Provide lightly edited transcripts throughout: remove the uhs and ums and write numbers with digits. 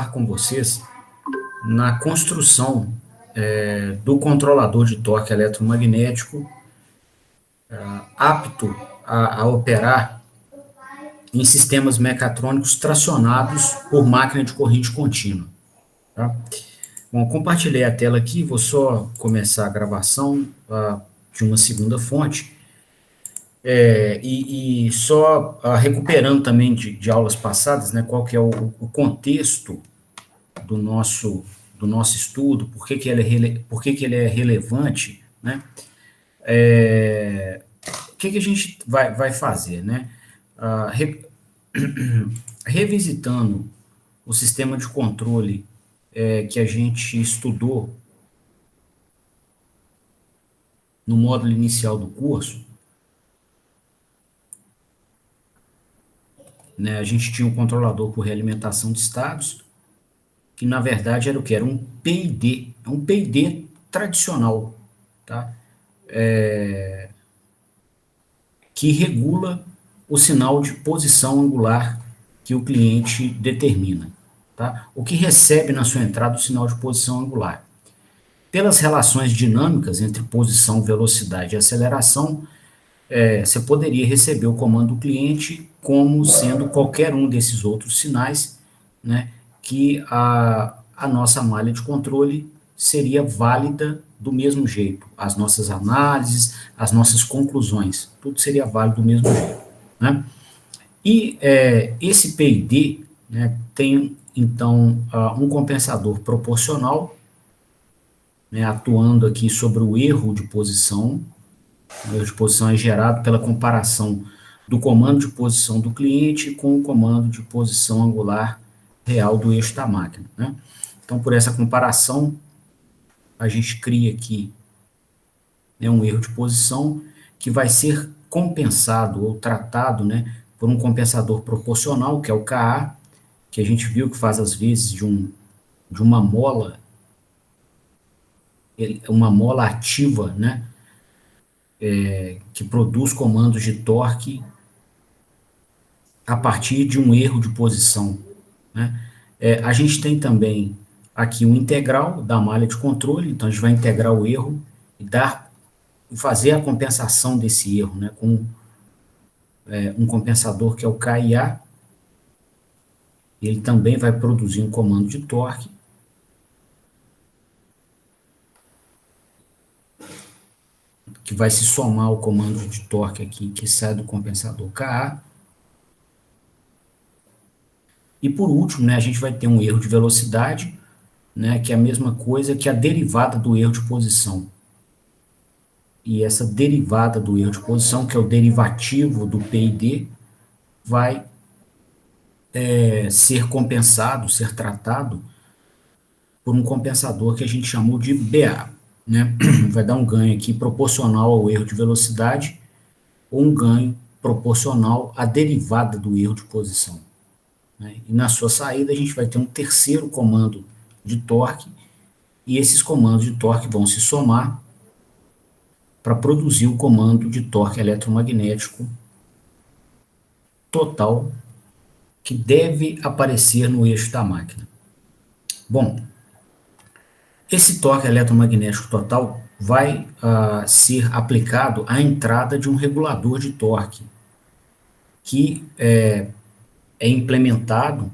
com vocês na construção do controlador de torque eletromagnético apto a operar em sistemas mecatrônicos tracionados por máquina de corrente contínua. Tá? Bom, compartilhei a tela aqui, vou só começar a gravação de uma segunda fonte, e só recuperando também de aulas passadas, né, qual que é o contexto do nosso estudo, por que ele é relevante, né? O que a gente vai fazer, né? Revisitando o sistema de controle que a gente estudou no módulo inicial do curso, né? A gente tinha um controlador por realimentação de estados, que na verdade era o que? Era um PID, um PID tradicional, tá? Que regula o sinal de posição angular que o cliente determina, tá? O que recebe na sua entrada o sinal de posição angular. Pelas relações dinâmicas entre posição, velocidade e aceleração, você poderia receber o comando do cliente como sendo qualquer um desses outros sinais, né, que a nossa malha de controle seria válida do mesmo jeito. As nossas análises, as nossas conclusões, tudo seria válido do mesmo jeito, né? E esse PID, né, tem, então, um compensador proporcional, né, atuando aqui sobre o erro de posição. O erro de posição é gerado pela comparação do comando de posição do cliente com o comando de posição angular real do eixo da máquina, né? Então, por essa comparação, a gente cria aqui, né, um erro de posição que vai ser compensado ou tratado, né, por um compensador proporcional, que é o Ka, que a gente viu que faz às vezes de uma mola ativa, né, que produz comandos de torque a partir de um erro de posição, né? A gente tem também aqui um integral da malha de controle, então a gente vai integrar o erro e fazer a compensação desse erro, né, com um compensador que é o KIA. Ele também vai produzir um comando de torque, que vai se somar ao comando de torque aqui, que sai do compensador KA. E por último, né, a gente vai ter um erro de velocidade, né, que é a mesma coisa que a derivada do erro de posição. E essa derivada do erro de posição, que é o derivativo do PID, vai ser compensado, ser tratado por um compensador que a gente chamou de BA, né? Vai dar um ganho aqui proporcional ao erro de velocidade ou um ganho proporcional à derivada do erro de posição, né? E na sua saída a gente vai ter um terceiro comando de torque, e esses comandos de torque vão se somar para produzir o comando de torque eletromagnético total que deve aparecer no eixo da máquina. Bom, esse torque eletromagnético total vai ser aplicado à entrada de um regulador de torque, que é implementado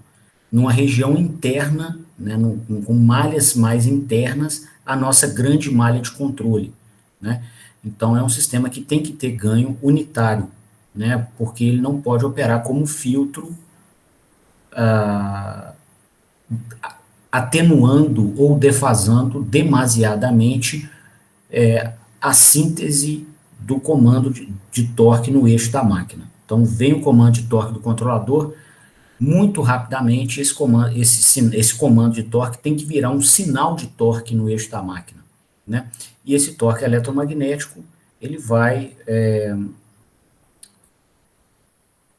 numa região interna, né, com malhas mais internas, à nossa grande malha de controle, né? Então, é um sistema que tem que ter ganho unitário, né, porque ele não pode operar como filtro, atenuando ou defasando demasiadamente a síntese do comando de torque no eixo da máquina. Então, vem o comando de torque do controlador, muito rapidamente esse comando de torque tem que virar um sinal de torque no eixo da máquina, né? E esse torque eletromagnético, ele vai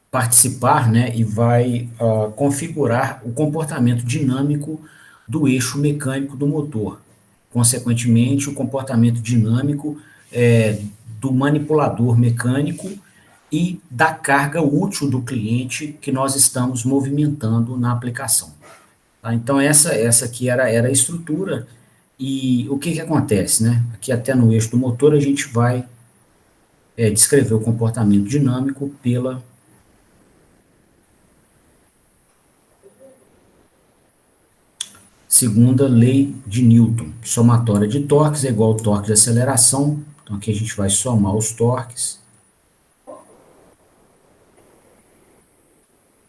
participar, né, e vai configurar o comportamento dinâmico do eixo mecânico do motor. Consequentemente, o comportamento dinâmico do manipulador mecânico e da carga útil do cliente que nós estamos movimentando na aplicação. Tá? Então, essa aqui era a estrutura, e o que que acontece, né? Aqui até no eixo do motor a gente vai descrever o comportamento dinâmico pela segunda lei de Newton. Somatória de torques é igual ao torque de aceleração. Então, aqui a gente vai somar os torques.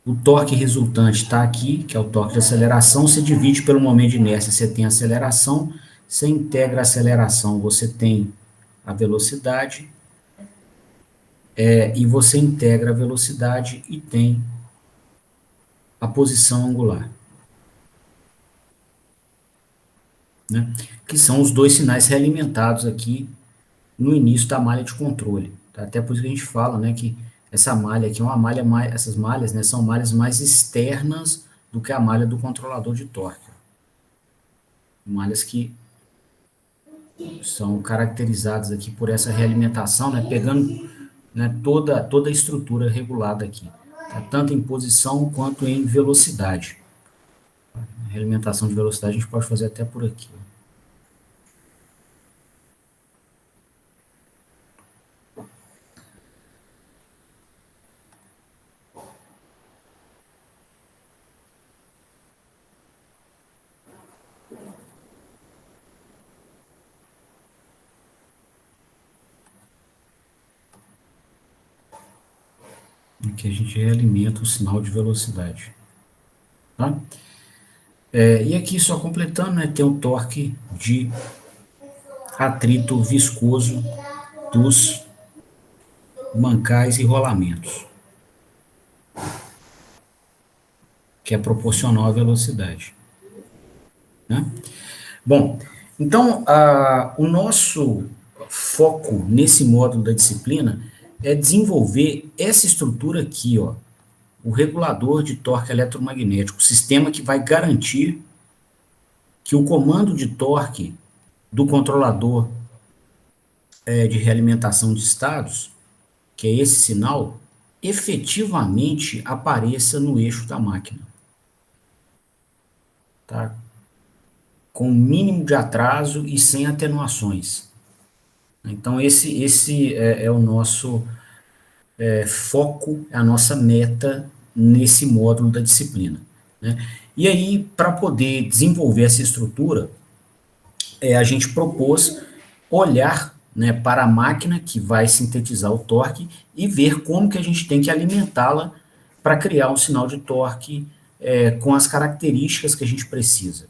O torque resultante está aqui, que é o torque de aceleração. Você divide pelo momento de inércia, você tem a aceleração. Você integra a aceleração, você tem a velocidade. E você integra a velocidade e tem a posição angular. Né? Que são os dois sinais realimentados aqui no início da malha de controle. Tá? Até por isso que a gente fala, né, que essa malha aqui é uma malha mais, essas malhas, né, são malhas mais externas do que a malha do controlador de torque. Malhas que são caracterizadas aqui por essa realimentação, né, pegando, né, toda a estrutura regulada aqui, tá? Tanto em posição quanto em velocidade. A realimentação de velocidade a gente pode fazer até por aqui. Aqui a gente realimenta o sinal de velocidade. Tá? E aqui, só completando, né, tem o torque de atrito viscoso dos mancais e rolamentos, que é proporcional à velocidade. Né? Bom, então, o nosso foco nesse módulo da disciplina é desenvolver essa estrutura aqui, ó, o regulador de torque eletromagnético, o sistema que vai garantir que o comando de torque do controlador de realimentação de estados, que é esse sinal, efetivamente apareça no eixo da máquina. Tá? Com o mínimo de atraso e sem atenuações. Então, esse é o nosso foco, é a nossa meta nesse módulo da disciplina. Né? E aí, para poder desenvolver essa estrutura, a gente propôs olhar, né, para a máquina que vai sintetizar o torque e ver como que a gente tem que alimentá-la para criar um sinal de torque com as características que a gente precisa.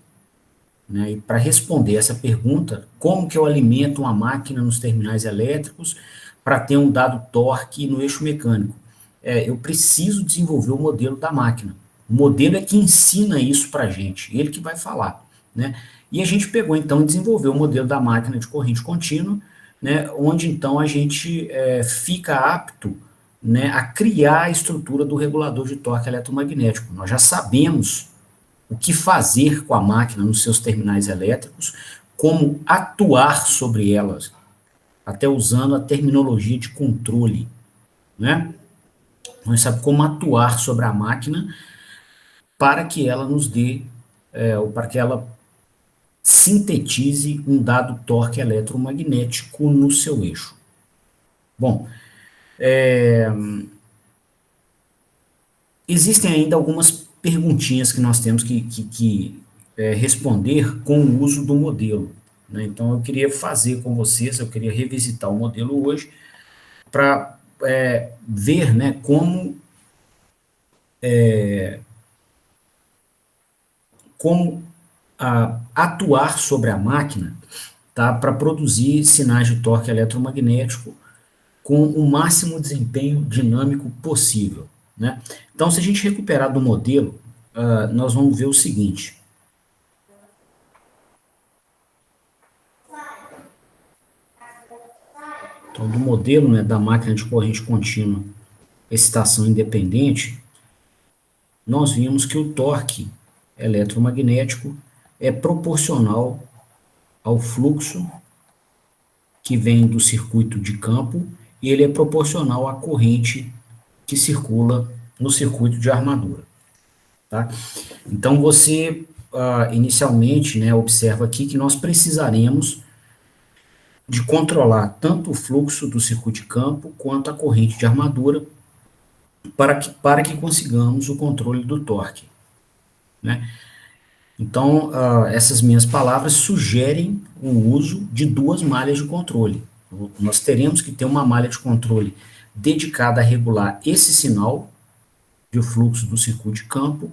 Né? E para responder essa pergunta, como que eu alimento uma máquina nos terminais elétricos para ter um dado torque no eixo mecânico? Eu preciso desenvolver o modelo da máquina. O modelo é que ensina isso para a gente, ele que vai falar. Né? E a gente pegou, então, e desenvolveu o modelo da máquina de corrente contínua, né, onde, então, a gente fica apto, né, a criar a estrutura do regulador de torque eletromagnético. Nós já sabemos o que fazer com a máquina nos seus terminais elétricos, como atuar sobre elas, até usando a terminologia de controle, né? Nós sabemos como atuar sobre a máquina para que ela nos dê, ou para que ela sintetize um dado torque eletromagnético no seu eixo. Bom, existem ainda algumas perguntinhas que nós temos que responder com o uso do modelo. Né? Então, eu queria fazer com vocês, eu queria revisitar o modelo hoje para ver, né, como atuar sobre a máquina, tá, para produzir sinais de torque eletromagnético com o máximo desempenho dinâmico possível. Né? Então, se a gente recuperar do modelo, nós vamos ver o seguinte. Então, do modelo, né, da máquina de corrente contínua, excitação independente, nós vimos que o torque eletromagnético é proporcional ao fluxo que vem do circuito de campo e ele é proporcional à corrente que circula no circuito de armadura. Tá? Então, você inicialmente, né, observa aqui que nós precisaremos de controlar tanto o fluxo do circuito de campo quanto a corrente de armadura para que consigamos o controle do torque, né? Então, essas minhas palavras sugerem o uso de duas malhas de controle. Nós teremos que ter uma malha de controle dedicada a regular esse sinal de fluxo do circuito de campo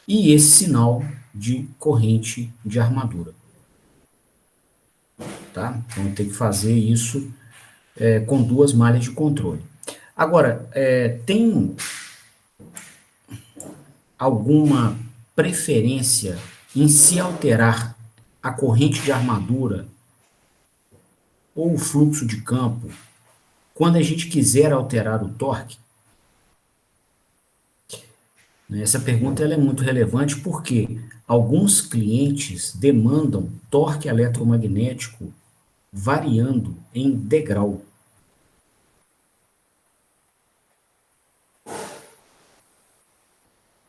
e esse sinal de corrente de armadura. Tá? Então, tem que fazer isso com duas malhas de controle. Agora, tem alguma preferência em se alterar a corrente de armadura ou o fluxo de campo quando a gente quiser alterar o torque? Essa pergunta ela é muito relevante porque alguns clientes demandam torque eletromagnético variando em degrau.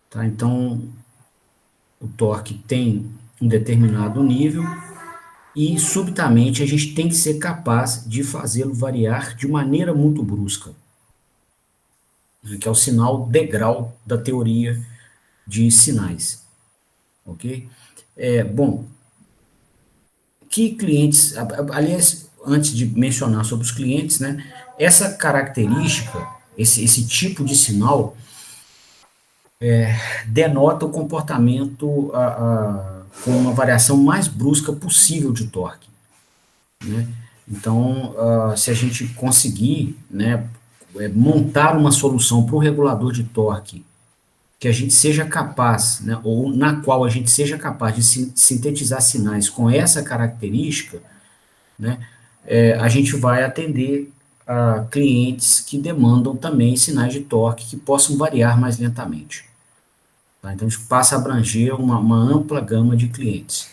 Tá? Então, o torque tem um determinado nível e, subitamente, a gente tem que ser capaz de fazê-lo variar de maneira muito brusca, né, que é o sinal degrau da teoria de sinais. Ok? Bom, que clientes... Aliás, antes de mencionar sobre os clientes, né, essa característica, esse tipo de sinal, denota o comportamento com uma variação mais brusca possível de torque, né? Então, se a gente conseguir, né, montar uma solução para o regulador de torque que a gente seja capaz, né, ou na qual a gente seja capaz de sintetizar sinais com essa característica, né, a gente vai atender a clientes que demandam também sinais de torque que possam variar mais lentamente. Tá? Então, a gente passa a abranger uma ampla gama de clientes.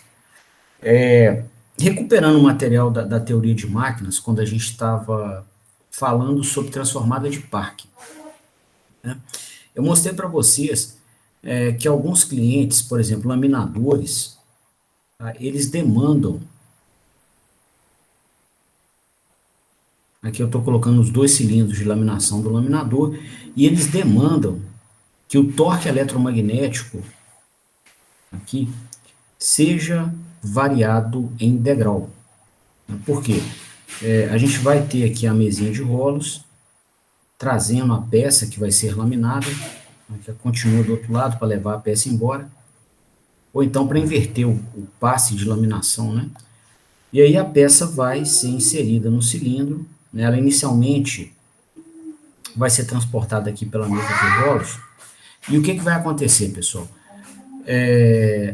Recuperando o material da teoria de máquinas, quando a gente estava falando sobre transformada de Park, né, eu mostrei para vocês que alguns clientes, por exemplo, laminadores, tá, eles demandam, aqui eu estou colocando os dois cilindros de laminação do laminador, e eles demandam que o torque eletromagnético aqui seja variado em degrau. Por quê? A gente vai ter aqui a mesinha de rolos, trazendo a peça que vai ser laminada, que continua do outro lado para levar a peça embora, ou então para inverter o passe de laminação, né? E aí a peça vai ser inserida no cilindro, né? Ela inicialmente vai ser transportada aqui pela mesa de rolos, e o que vai acontecer, pessoal?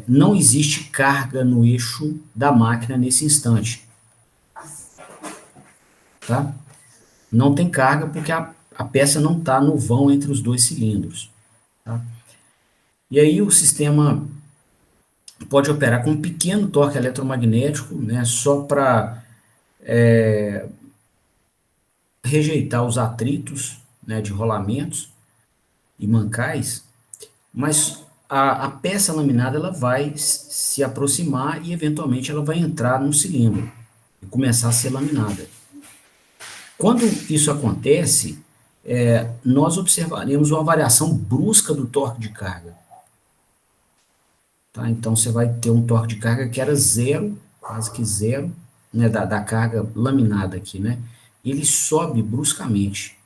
Não existe carga no eixo da máquina nesse instante, tá? Não tem carga porque a peça não está no vão entre os dois cilindros, tá? E aí o sistema pode operar com um pequeno torque eletromagnético, né, só para rejeitar os atritos, né, de rolamentos e mancais, mas a peça laminada ela vai se aproximar e eventualmente ela vai entrar no cilindro e começar a ser laminada. Quando isso acontece, nós observaremos uma variação brusca do torque de carga. Tá? Então, você vai ter um torque de carga que era zero, quase que zero, né, da carga laminada aqui, né? Ele sobe bruscamente.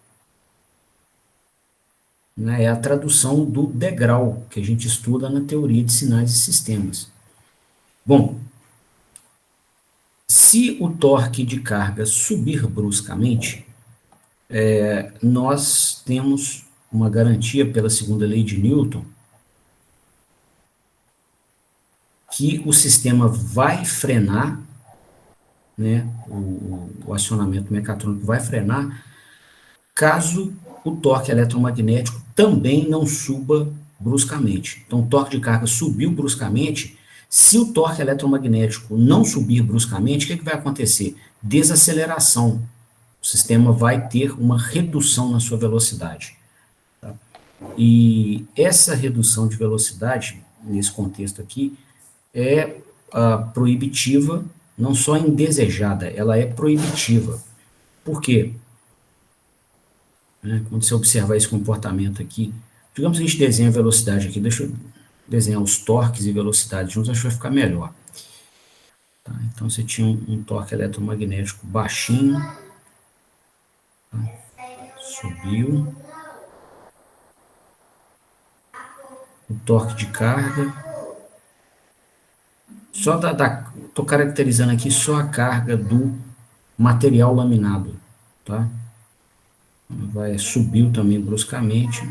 Né? É a tradução do degrau que a gente estuda na teoria de sinais e sistemas. Bom, se o torque de carga subir bruscamente, nós temos uma garantia pela segunda lei de Newton que o sistema vai frenar, né, o acionamento mecatrônico vai frenar, caso o torque eletromagnético também não suba bruscamente. Então, o torque de carga subiu bruscamente. Se o torque eletromagnético não subir bruscamente, o que vai acontecer? Desaceleração. O sistema vai ter uma redução na sua velocidade. Tá? E essa redução de velocidade, nesse contexto aqui, é proibitiva, não só indesejada, ela é proibitiva. Por quê? Né? Quando você observar esse comportamento aqui, digamos que a gente desenha a velocidade aqui, deixa eu desenhar os torques e velocidades juntos, acho que vai ficar melhor. Tá? Então você tinha um torque eletromagnético baixinho, tá? Subiu, o torque de carga, estou caracterizando aqui só a carga do material laminado, tá? Subiu também bruscamente.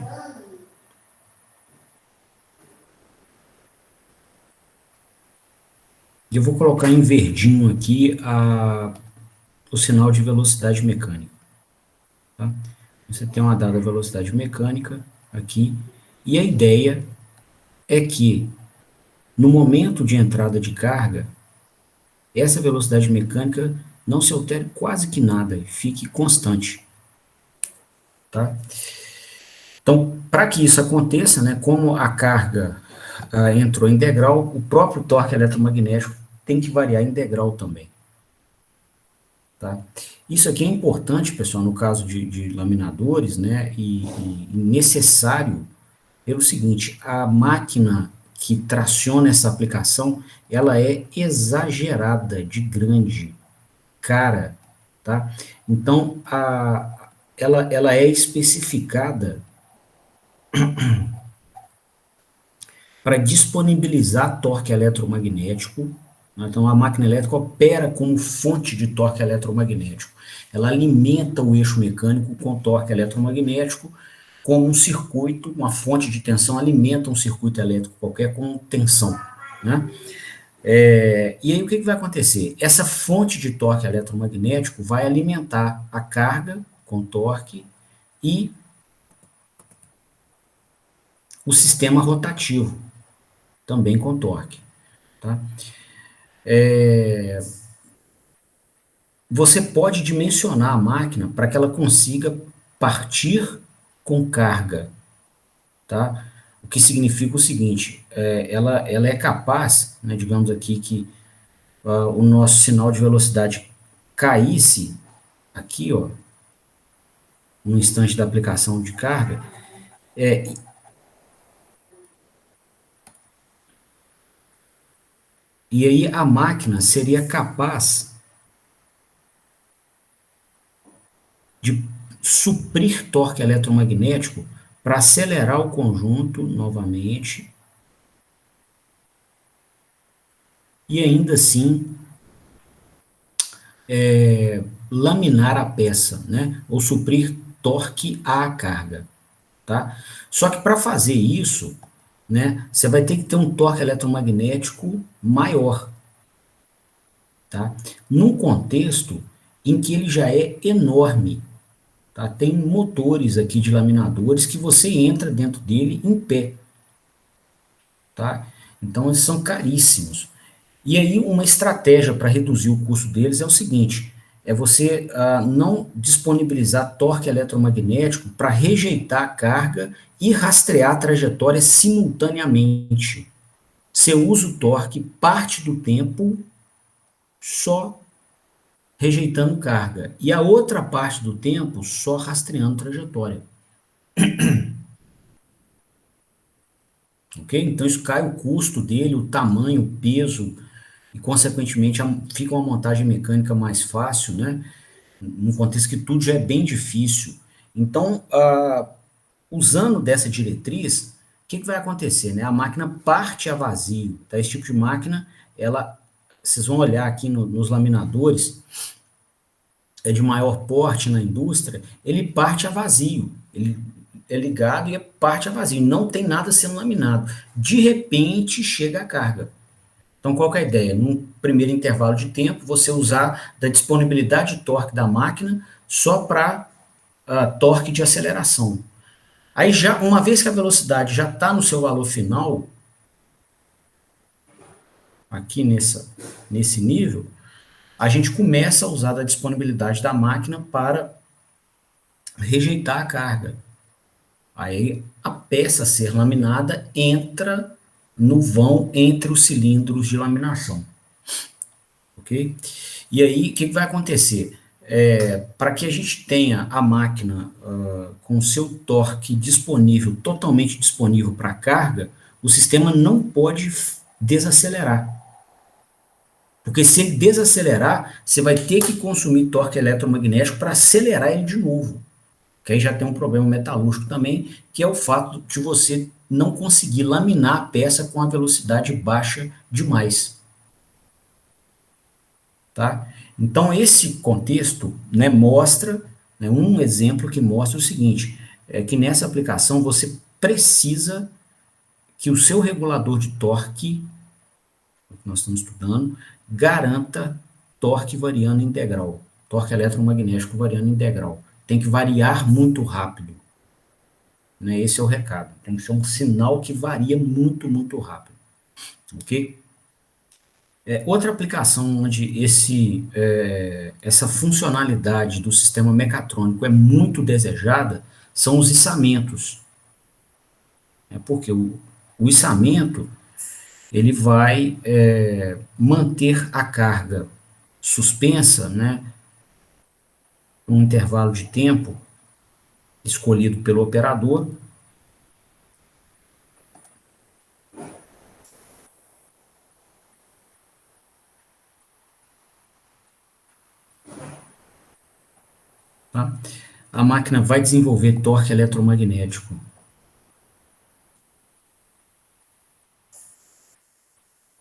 E eu vou colocar em verdinho aqui o sinal de velocidade mecânica. Tá? Você tem uma dada velocidade mecânica aqui, e a ideia é que no momento de entrada de carga, essa velocidade mecânica não se altere quase que nada, fique constante. Tá? Então, para que isso aconteça, né, como a carga entrou em degrau, o próprio torque eletromagnético tem que variar em degrau também. Tá? Isso aqui é importante, pessoal, no caso de laminadores, né, e necessário pelo seguinte: a máquina que traciona essa aplicação, ela é exagerada de grande, cara, tá? Então, ela é especificada para disponibilizar torque eletromagnético. Né? Então, a máquina elétrica opera como fonte de torque eletromagnético. Ela alimenta o eixo mecânico com torque eletromagnético, como um circuito, uma fonte de tensão alimenta um circuito elétrico qualquer com tensão. Né? E aí o que vai acontecer? Essa fonte de torque eletromagnético vai alimentar a carga com torque e o sistema rotativo, também com torque. Tá? Você pode dimensionar a máquina para que ela consiga partir com carga, tá? O que significa o seguinte: ela é capaz, né, digamos aqui que o nosso sinal de velocidade caísse aqui, ó, no instante da aplicação de carga, e aí a máquina seria capaz de suprir torque eletromagnético para acelerar o conjunto novamente e ainda assim laminar a peça, né? Ou suprir torque à carga, tá? Só que para fazer isso, né, você vai ter que ter um torque eletromagnético maior, tá? Num contexto em que ele já é enorme, tá? Tem motores aqui de laminadores que você entra dentro dele em pé, tá? Então eles são caríssimos. E aí uma estratégia para reduzir o custo deles é o seguinte: é você não disponibilizar torque eletromagnético para rejeitar a carga e rastrear a trajetória simultaneamente. Você usa o torque parte do tempo só rejeitando carga e a outra parte do tempo só rastreando trajetória. Ok? Então isso cai o custo dele, o tamanho, o peso, e consequentemente fica uma montagem mecânica mais fácil, né? Num contexto que tudo já é bem difícil. Então, usando dessa diretriz, o que vai acontecer? Né? A máquina parte a vazio. Tá? Esse tipo de máquina, vocês vão olhar aqui nos laminadores, é de maior porte na indústria, ele parte a vazio. Ele é ligado e parte a vazio. Não tem nada sendo laminado. De repente, chega a carga. Então, qual que é a ideia? Num primeiro intervalo de tempo, você usar da disponibilidade de torque da máquina só para torque de aceleração. Aí, já uma vez que a velocidade já está no seu valor final, aqui nesse nível, a gente começa a usar da disponibilidade da máquina para rejeitar a carga. Aí, a peça a ser laminada entra no vão entre os cilindros de laminação, ok? E aí, o que vai acontecer? Para que a gente tenha a máquina com o seu torque disponível, totalmente disponível para carga, o sistema não pode desacelerar. Porque se ele desacelerar, você vai ter que consumir torque eletromagnético para acelerar ele de novo. Que aí já tem um problema metalúrgico também, que é o fato de você não conseguir laminar a peça com a velocidade baixa demais. Tá? Então, esse contexto, né, mostra, né, um exemplo que mostra o seguinte, é que nessa aplicação você precisa que o seu regulador de torque, que nós estamos estudando, garanta torque variando integral, torque eletromagnético variando integral. Tem que variar muito rápido. Né? Esse é o recado. Tem que ser um sinal que varia muito, muito rápido. Ok? Outra aplicação onde essa funcionalidade do sistema mecatrônico é muito desejada são os içamentos. Porque o içamento ele vai manter a carga suspensa, né, um intervalo de tempo escolhido pelo operador. Tá? A máquina vai desenvolver torque eletromagnético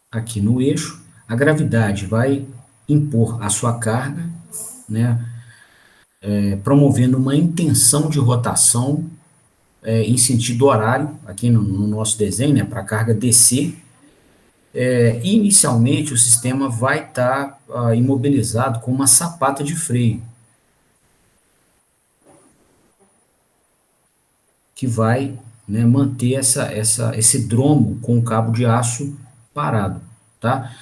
aqui no eixo, a gravidade vai impor a sua carga, né, promovendo uma intenção de rotação em sentido horário, aqui no nosso desenho, né, para a carga descer. Inicialmente, o sistema vai estar imobilizado com uma sapata de freio, que vai, né, manter esse dromo com o cabo de aço parado. Tá?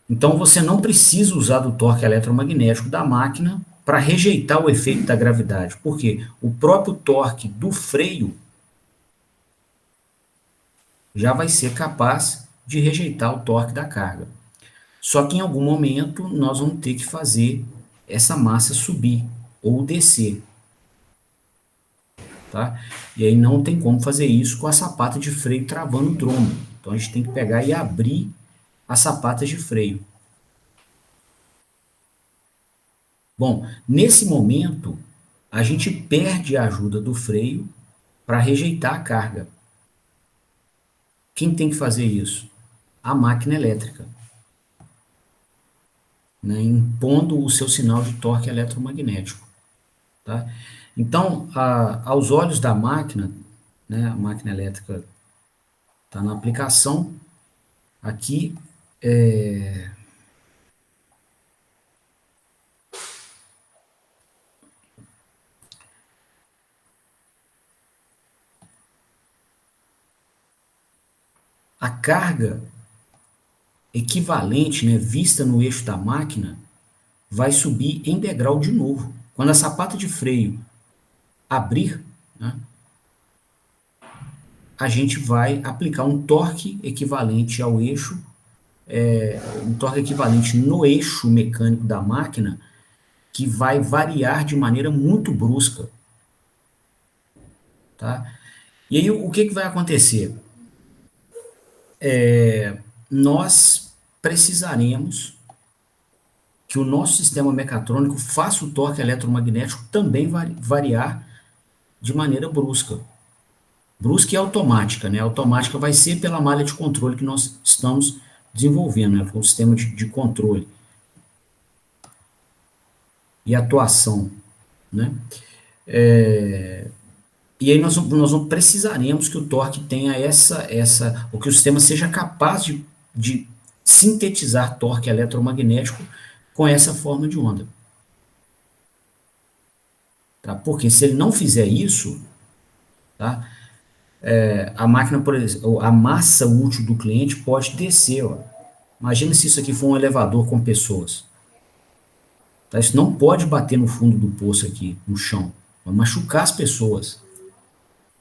Então, você não precisa usar do torque eletromagnético da máquina para rejeitar o efeito da gravidade, porque o próprio torque do freio já vai ser capaz de rejeitar o torque da carga. Só que em algum momento nós vamos ter que fazer essa massa subir ou descer. Tá? E aí não tem como fazer isso com a sapata de freio travando o dromo. Então a gente tem que pegar e abrir as sapatas de freio. Bom, nesse momento, a gente perde a ajuda do freio para rejeitar a carga. Quem tem que fazer isso? A máquina elétrica, né, impondo o seu sinal de torque eletromagnético. Tá? Então, aos olhos da máquina, né, a máquina elétrica está na aplicação, aqui a carga equivalente, né, vista no eixo da máquina, vai subir em degrau de novo. Quando a sapata de freio abrir, né, a gente vai aplicar um torque equivalente ao eixo, um torque equivalente no eixo mecânico da máquina, que vai variar de maneira muito brusca. Tá? E aí o que vai acontecer? Nós precisaremos que o nosso sistema mecatrônico faça o torque eletromagnético também variar de maneira brusca. Brusca e automática, né? A automática vai ser pela malha de controle que nós estamos desenvolvendo, né? O sistema de controle e atuação, né? E aí nós precisaremos que o torque tenha ou que o sistema seja capaz de sintetizar torque eletromagnético com essa forma de onda. Tá? Porque se ele não fizer isso, tá? A máquina, por exemplo, a massa útil do cliente pode descer. Ó. Imagina se isso aqui for um elevador com pessoas. Tá? Isso não pode bater no fundo do poço aqui, no chão. Vai machucar as pessoas.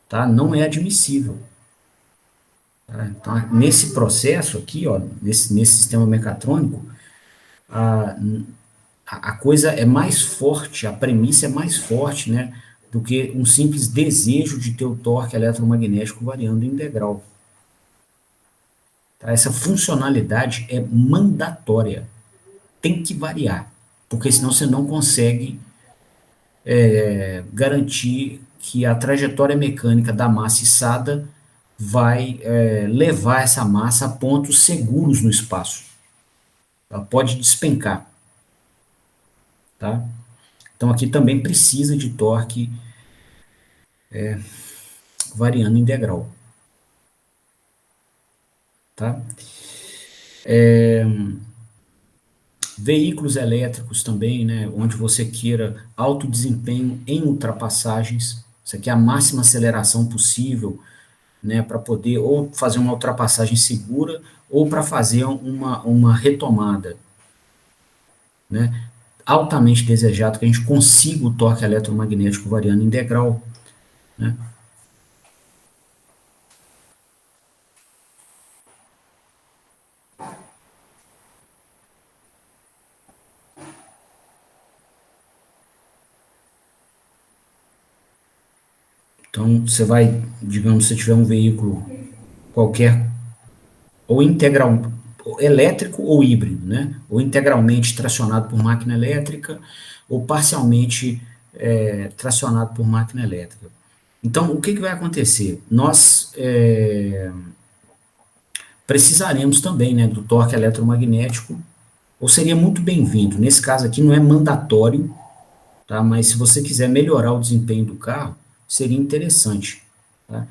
Tá? Não é admissível. Tá? Então, nesse processo aqui, ó, nesse sistema mecatrônico, a, a coisa é mais forte, a premissa é mais forte, né, do que um simples desejo de ter o torque eletromagnético variando em integral. Tá? Essa funcionalidade é mandatória, tem que variar, porque senão você não consegue garantir que a trajetória mecânica da massa içada vai levar essa massa a pontos seguros no espaço. Ela pode despencar, tá? Então aqui também precisa de torque variando em degrau, tá? Veículos elétricos também, né, onde você queira alto desempenho em ultrapassagens, você quer a máxima aceleração possível, né, para poder ou fazer uma ultrapassagem segura ou para fazer uma retomada, né, altamente desejado que a gente consiga o torque eletromagnético variando em degrau, né. Então, você vai, digamos, se tiver um veículo qualquer, ou integral, elétrico ou híbrido, né? Ou integralmente tracionado por máquina elétrica, ou parcialmente tracionado por máquina elétrica. Então, o que, que vai acontecer? Nós precisaremos também, né, do torque eletromagnético, ou seria muito bem-vindo. Nesse caso aqui não é mandatório, tá? Mas se você quiser melhorar o desempenho do carro, seria interessante, tá?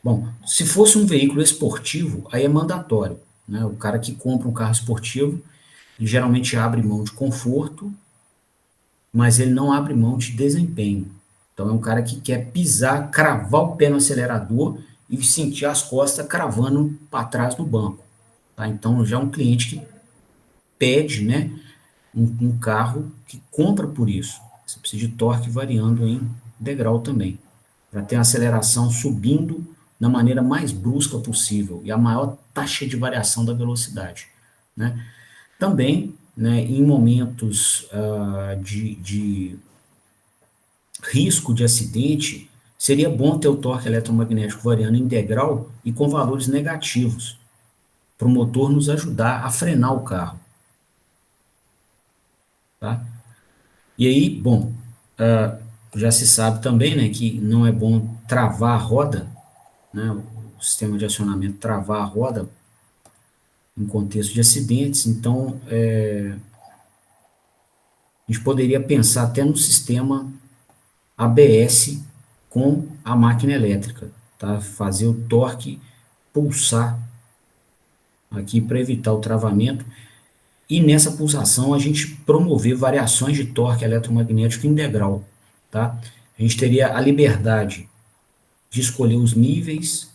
Bom, se fosse um veículo esportivo, aí é mandatório, né? O cara que compra um carro esportivo, ele geralmente abre mão de conforto, mas ele não abre mão de desempenho. Então é um cara que quer pisar, cravar o pé no acelerador e sentir as costas cravando para trás do banco, tá? Então já é um cliente que pede, né, um carro que compra por isso. Você precisa de torque variando em degrau também, para ter a aceleração subindo da maneira mais brusca possível e a maior taxa de variação da velocidade, né? Também, né, em momentos de risco de acidente, seria bom ter o torque eletromagnético variando em degrau e com valores negativos, para o motor nos ajudar a frenar o carro, tá? E aí, bom, já se sabe também, né, que não é bom travar a roda, né, o sistema de acionamento travar a roda em contexto de acidentes, então a gente poderia pensar até no sistema ABS com a máquina elétrica, tá? Fazer o torque pulsar aqui para evitar o travamento e nessa pulsação a gente promover variações de torque eletromagnético em degrau, tá? A gente teria a liberdade de escolher os níveis,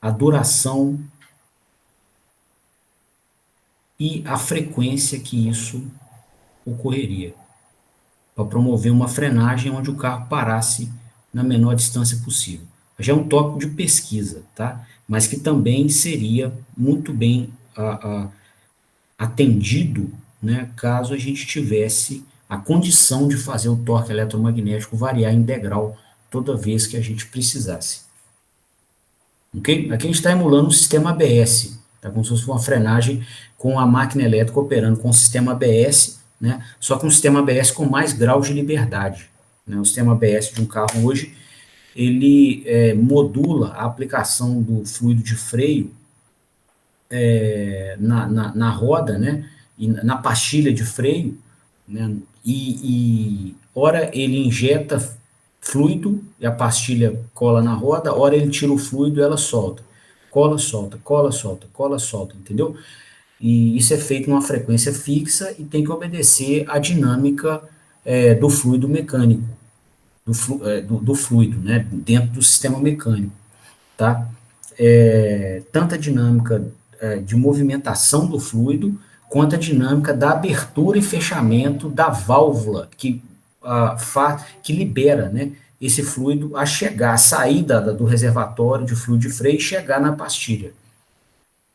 a duração e a frequência que isso ocorreria, para promover uma frenagem onde o carro parasse na menor distância possível. Já é um tópico de pesquisa, tá? Mas que também seria muito bem atendido, né, caso a gente tivesse a condição de fazer o torque eletromagnético variar em degrau toda vez que a gente precisasse. Ok? Aqui a gente está emulando um sistema ABS, tá? Como se fosse uma frenagem com a máquina elétrica operando com o sistema ABS, né? Só que um sistema ABS com mais grau de liberdade, né? O sistema ABS de um carro hoje, ele modula a aplicação do fluido de freio na roda, né? E na pastilha de freio, né? Ora ele injeta fluido e a pastilha cola na roda, ora ele tira o fluido e ela solta. Cola, solta, cola, solta, cola, solta, entendeu? E isso é feito numa frequência fixa e tem que obedecer à dinâmica do fluido mecânico, do fluido, né, dentro do sistema mecânico, tá? Tanto a dinâmica de movimentação do fluido, quanto a dinâmica da abertura e fechamento da válvula que libera, né, esse fluido a chegar, a sair do reservatório de fluido de freio e chegar na pastilha.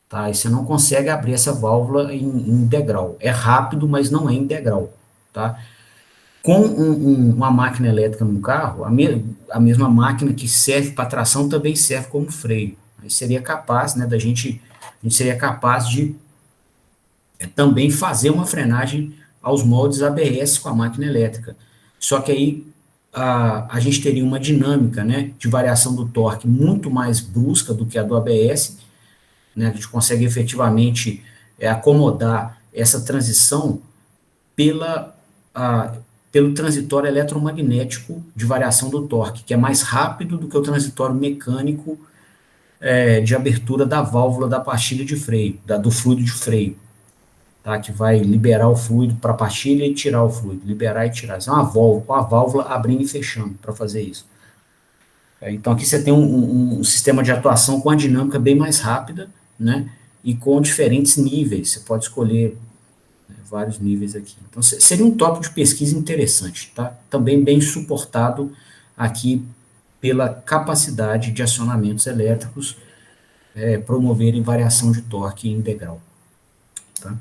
Tá? E você não consegue abrir essa válvula em degrau. É rápido, mas não é em degrau. Tá? Com uma máquina elétrica no carro, a mesma máquina que serve para tração também serve como freio. Aí seria capaz, né, a gente seria capaz de também fazer uma frenagem aos moldes ABS com a máquina elétrica. Só que aí a gente teria uma dinâmica, né, de variação do torque muito mais brusca do que a do ABS, né, a gente consegue efetivamente acomodar essa transição pela, a, pelo transitório eletromagnético de variação do torque, que é mais rápido do que o transitório mecânico de abertura da válvula da pastilha de freio, do fluido de freio, tá? Que vai liberar o fluido para a pastilha e tirar o fluido, liberar e tirar. Isso é uma válvula, com a válvula abrindo e fechando para fazer isso. Então aqui você tem um sistema de atuação com a dinâmica bem mais rápida, né? E com diferentes níveis. Você pode escolher vários níveis aqui. Então, seria um tópico de pesquisa interessante, tá? Também bem suportado aqui pela capacidade de acionamentos elétricos promoverem variação de torque integral, tá?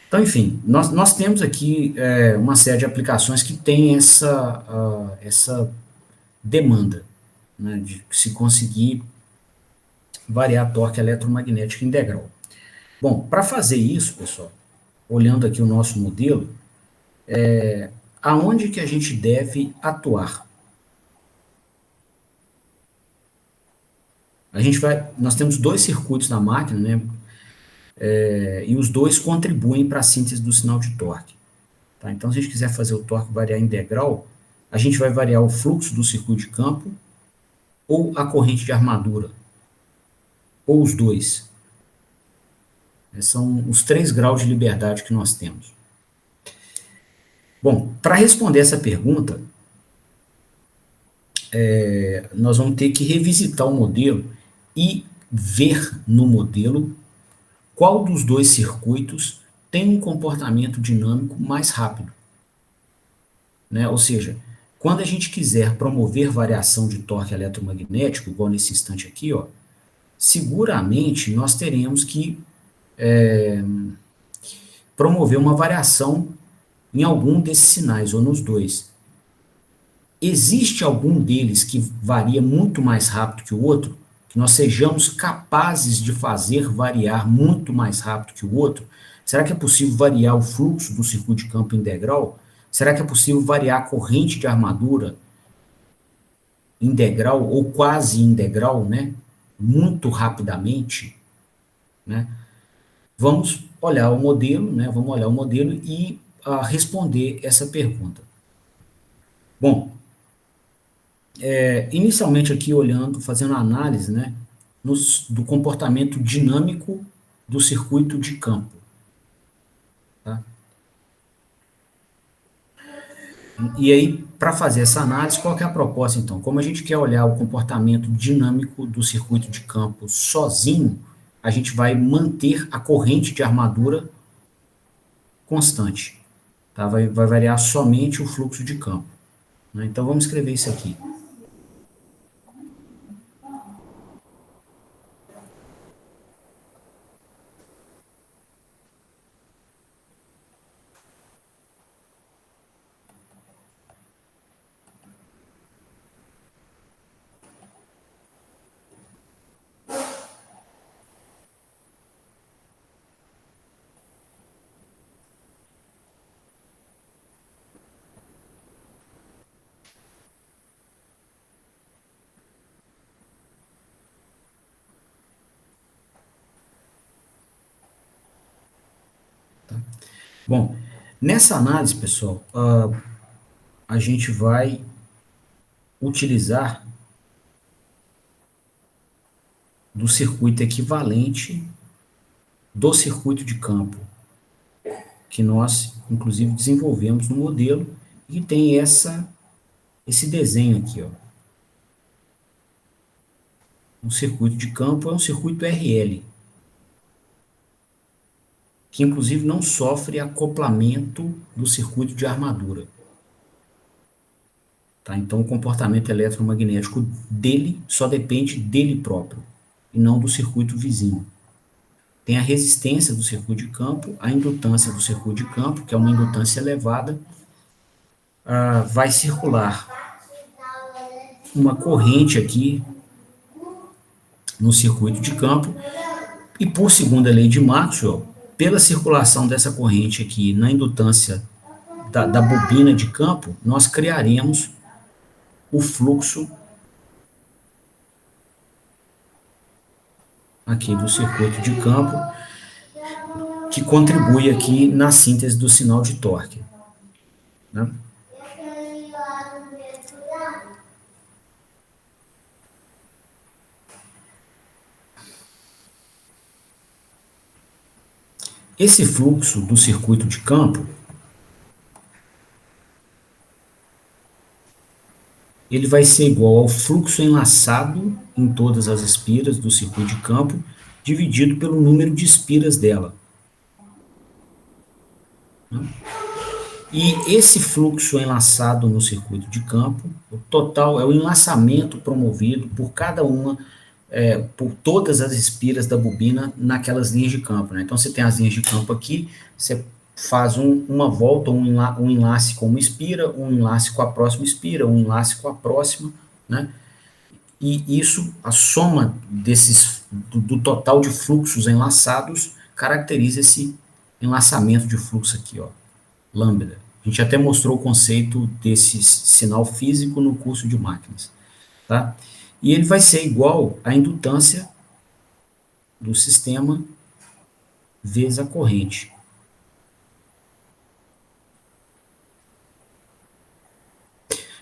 Então, enfim, nós temos aqui uma série de aplicações que tem essa demanda, né, de se conseguir variar torque eletromagnético integral. Bom, para fazer isso, pessoal, olhando aqui o nosso modelo, aonde que a gente deve atuar? Nós temos dois circuitos na máquina, né? E os dois contribuem para a síntese do sinal de torque. Tá? Então, se a gente quiser fazer o torque variar em degrau, a gente vai variar o fluxo do circuito de campo ou a corrente de armadura, ou os dois. São os 3 graus de liberdade que nós temos. Bom, para responder essa pergunta, nós vamos ter que revisitar o modelo e ver no modelo qual dos dois circuitos tem um comportamento dinâmico mais rápido, né? Ou seja, quando a gente quiser promover variação de torque eletromagnético, igual nesse instante aqui, ó, seguramente nós teremos que promover uma variação em algum desses sinais, ou nos dois. Existe algum deles que varia muito mais rápido que o outro? Que nós sejamos capazes de fazer variar muito mais rápido que o outro? Será que é possível variar o fluxo do circuito de campo integral? Será que é possível variar a corrente de armadura integral ou quase integral, né? Muito rapidamente, né? Vamos olhar o modelo, né? Vamos olhar o modelo e responder essa pergunta. Bom, inicialmente aqui olhando, fazendo análise, né, do comportamento dinâmico do circuito de campo. Tá? E aí, para fazer essa análise, qual que é a proposta então? Como a gente quer olhar o comportamento dinâmico do circuito de campo sozinho, a gente vai manter a corrente de armadura constante. Tá? Vai variar somente o fluxo de campo. Né? Então vamos escrever isso aqui. Bom, nessa análise, pessoal, a gente vai utilizar do circuito equivalente do circuito de campo, que nós, inclusive, desenvolvemos no modelo, e tem esse desenho aqui, ó. Um circuito de campo é um circuito RL, que inclusive não sofre acoplamento do circuito de armadura. Tá? Então, o comportamento eletromagnético dele só depende dele próprio, e não do circuito vizinho. Tem a resistência do circuito de campo, a indutância do circuito de campo, que é uma indutância elevada, vai circular uma corrente aqui no circuito de campo, e por segunda lei de Maxwell, pela circulação dessa corrente aqui na indutância da bobina de campo, nós criaremos o fluxo aqui do circuito de campo, que contribui aqui na síntese do sinal de torque. Né? Esse fluxo do circuito de campo, ele vai ser igual ao fluxo enlaçado em todas as espiras do circuito de campo, dividido pelo número de espiras dela. E esse fluxo enlaçado no circuito de campo, o total é o enlaçamento promovido por cada uma, por todas as espiras da bobina naquelas linhas de campo. Né? Então, você tem as linhas de campo aqui, você faz uma volta, um enlace com uma espira, um enlace com a próxima espira, um enlace com a próxima, né? E isso, a soma do total de fluxos enlaçados, caracteriza esse enlaçamento de fluxo aqui, ó, lambda. A gente até mostrou o conceito desse sinal físico no curso de máquinas, tá? E ele vai ser igual à indutância do sistema vezes a corrente.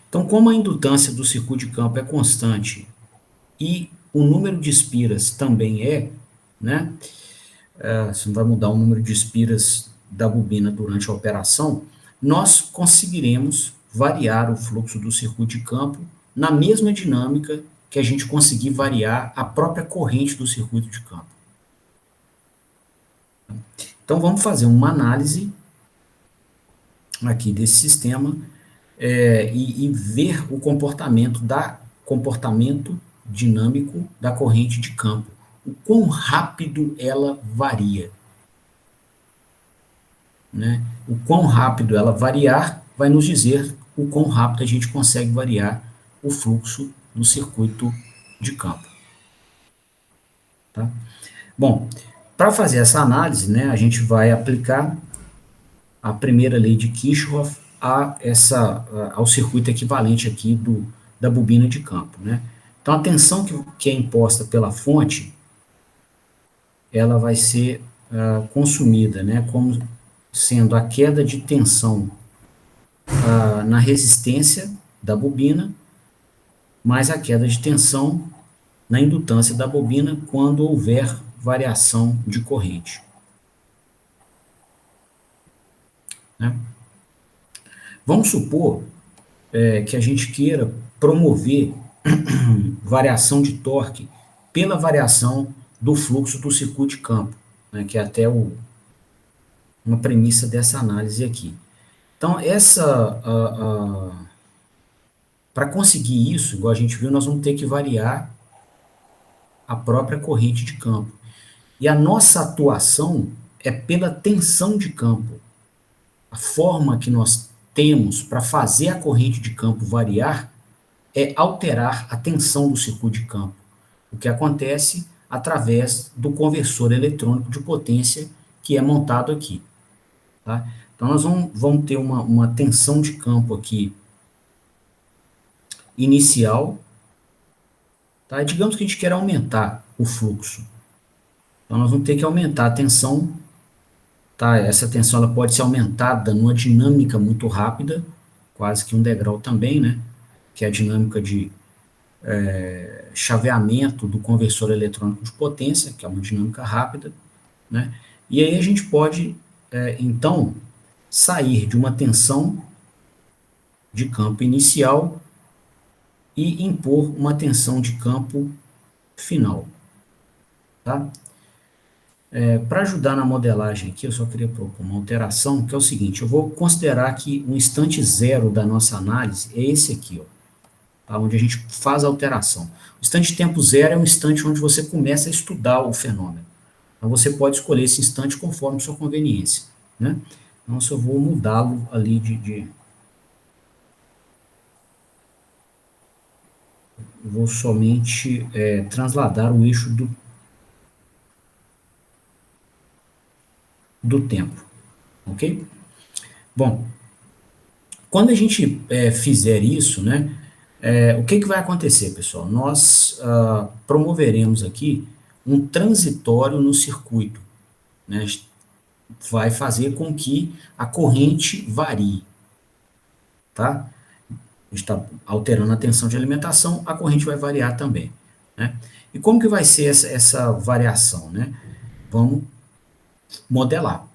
Então, como a indutância do circuito de campo é constante e o número de espiras também né? Você não vai mudar o número de espiras da bobina durante a operação, nós conseguiremos variar o fluxo do circuito de campo na mesma dinâmica que a gente conseguir variar a própria corrente do circuito de campo. Então, vamos fazer uma análise aqui desse sistema e ver o comportamento dinâmico da corrente de campo. O quão rápido ela varia. Né? O quão rápido ela variar vai nos dizer o quão rápido a gente consegue variar o fluxo do circuito de campo. Tá? Bom, para fazer essa análise, né, a gente vai aplicar a primeira lei de Kirchhoff ao circuito equivalente aqui da bobina de campo. Né? Então, a tensão que é imposta pela fonte, ela vai ser consumida, né, como sendo a queda de tensão na resistência da bobina, mais a queda de tensão na indutância da bobina quando houver variação de corrente. Né? Vamos supor que a gente queira promover variação de torque pela variação do fluxo do circuito de campo, né, que é até uma premissa dessa análise aqui. Então, para conseguir isso, igual a gente viu, nós vamos ter que variar a própria corrente de campo. E a nossa atuação é pela tensão de campo. A forma que nós temos para fazer a corrente de campo variar é alterar a tensão do circuito de campo, o que acontece através do conversor eletrônico de potência que é montado aqui. Tá? Então, nós vamos ter uma tensão de campo aqui inicial. Tá? Digamos que a gente quer aumentar o fluxo. Então, nós vamos ter que aumentar a tensão. Tá? Essa tensão ela pode ser aumentada numa dinâmica muito rápida, quase que um degrau também, né? Que é a dinâmica de chaveamento do conversor eletrônico de potência, que é uma dinâmica rápida. Né? E aí a gente pode, então, sair de uma tensão de campo inicial e impor uma tensão de campo final. Tá? Para ajudar na modelagem aqui, eu só queria propor uma alteração, que é o seguinte, eu vou considerar que o instante zero da nossa análise é esse aqui, ó, tá? Onde a gente faz a alteração. O instante tempo zero é um instante onde você começa a estudar o fenômeno. Então, você pode escolher esse instante conforme sua conveniência, né? Então, se eu vou mudá-lo ali vou somente transladar o eixo do tempo, ok? Bom, quando a gente fizer isso, né, o que vai acontecer, pessoal? Nós promoveremos aqui um transitório no circuito, né? Vai fazer com que a corrente varie, tá? A gente está alterando a tensão de alimentação, a corrente vai variar também, né? E como que vai ser essa variação, né? Vamos modelar.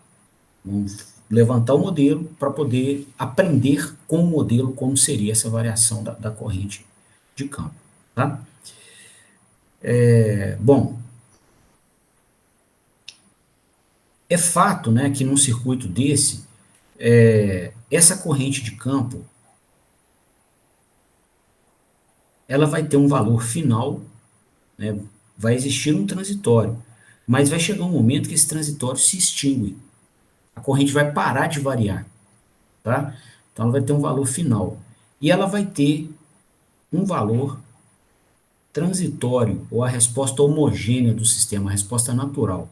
Vamos levantar o modelo para poder aprender com o modelo como seria essa variação da corrente de campo. Tá? Bom, é fato, né, que num circuito desse, essa corrente de campo ela vai ter um valor final, né, vai existir um transitório, mas vai chegar um momento que esse transitório se extingue. A corrente vai parar de variar. Tá? Então ela vai ter um valor final. E ela vai ter um valor transitório, ou a resposta homogênea do sistema, a resposta natural.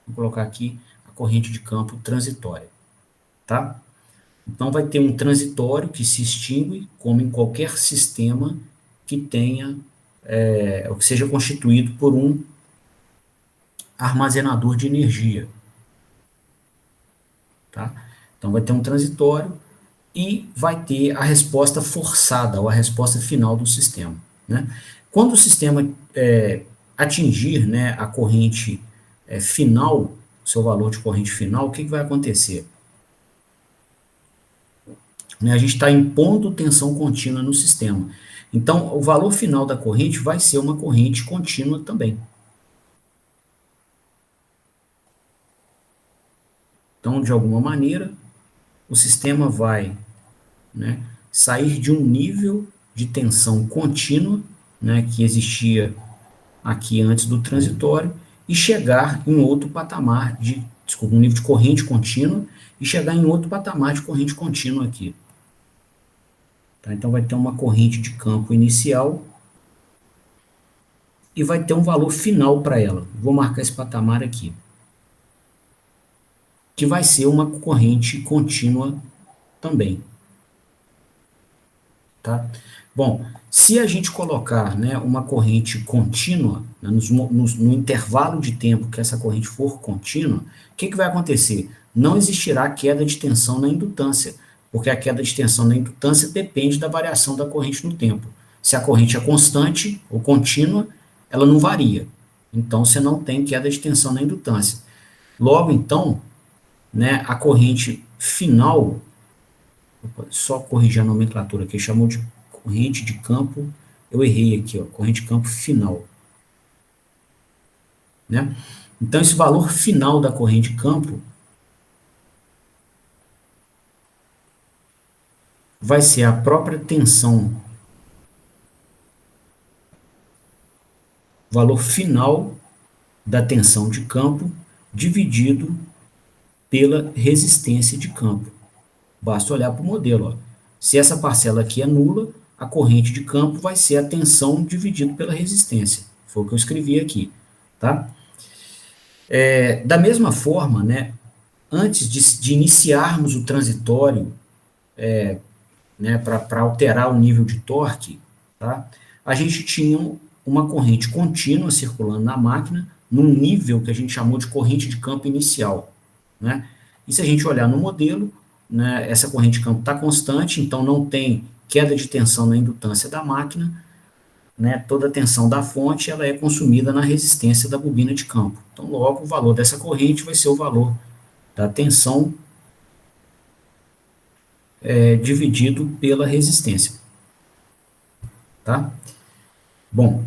Vou colocar aqui a corrente de campo transitória. Tá? Então vai ter um transitório que se extingue, como em qualquer sistema que tenha, ou que seja constituído por um armazenador de energia. Tá? Então vai ter um transitório e vai ter a resposta forçada, ou a resposta final do sistema. Né? Quando o sistema atingir, né, a corrente final, seu valor de corrente final, o que vai acontecer? Né, a gente está impondo tensão contínua no sistema. Então, o valor final da corrente vai ser uma corrente contínua também. Então, de alguma maneira, o sistema vai, né, sair de um nível de tensão contínua, né, que existia aqui antes do transitório, e chegar em outro patamar desculpa, um nível de corrente contínua, e chegar em outro patamar de corrente contínua aqui. Tá? Então vai ter uma corrente de campo inicial e vai ter um valor final para ela. Vou marcar esse patamar aqui, que vai ser uma corrente contínua também. Tá? Bom, se a gente colocar, né, uma corrente contínua, né, no intervalo de tempo que essa corrente for contínua, o que vai acontecer? Não existirá queda de tensão na indutância, porque a queda de tensão na indutância depende da variação da corrente no tempo. Se a corrente é constante ou contínua, ela não varia. Então, você não tem queda de tensão na indutância. Logo, então, né, a corrente final, só corrigir a nomenclatura aqui, chamou de corrente de campo, eu errei aqui, ó, corrente de campo final. Né? Então, esse valor final da corrente de campo vai ser a própria tensão, valor final da tensão de campo, dividido pela resistência de campo. Basta olhar para o modelo. Ó. Se essa parcela aqui é nula, a corrente de campo vai ser a tensão dividido pela resistência. Foi o que eu escrevi aqui. Tá? Da mesma forma, né, antes de iniciarmos o transitório, né, para alterar o nível de torque, tá, a gente tinha uma corrente contínua circulando na máquina, num nível que a gente chamou de corrente de campo inicial. Né? E se a gente olhar no modelo, né, essa corrente de campo está constante, então não tem queda de tensão na indutância da máquina, né, toda a tensão da fonte ela é consumida na resistência da bobina de campo. Então, logo, o valor dessa corrente vai ser o valor da tensão dividido pela resistência. Tá? Bom,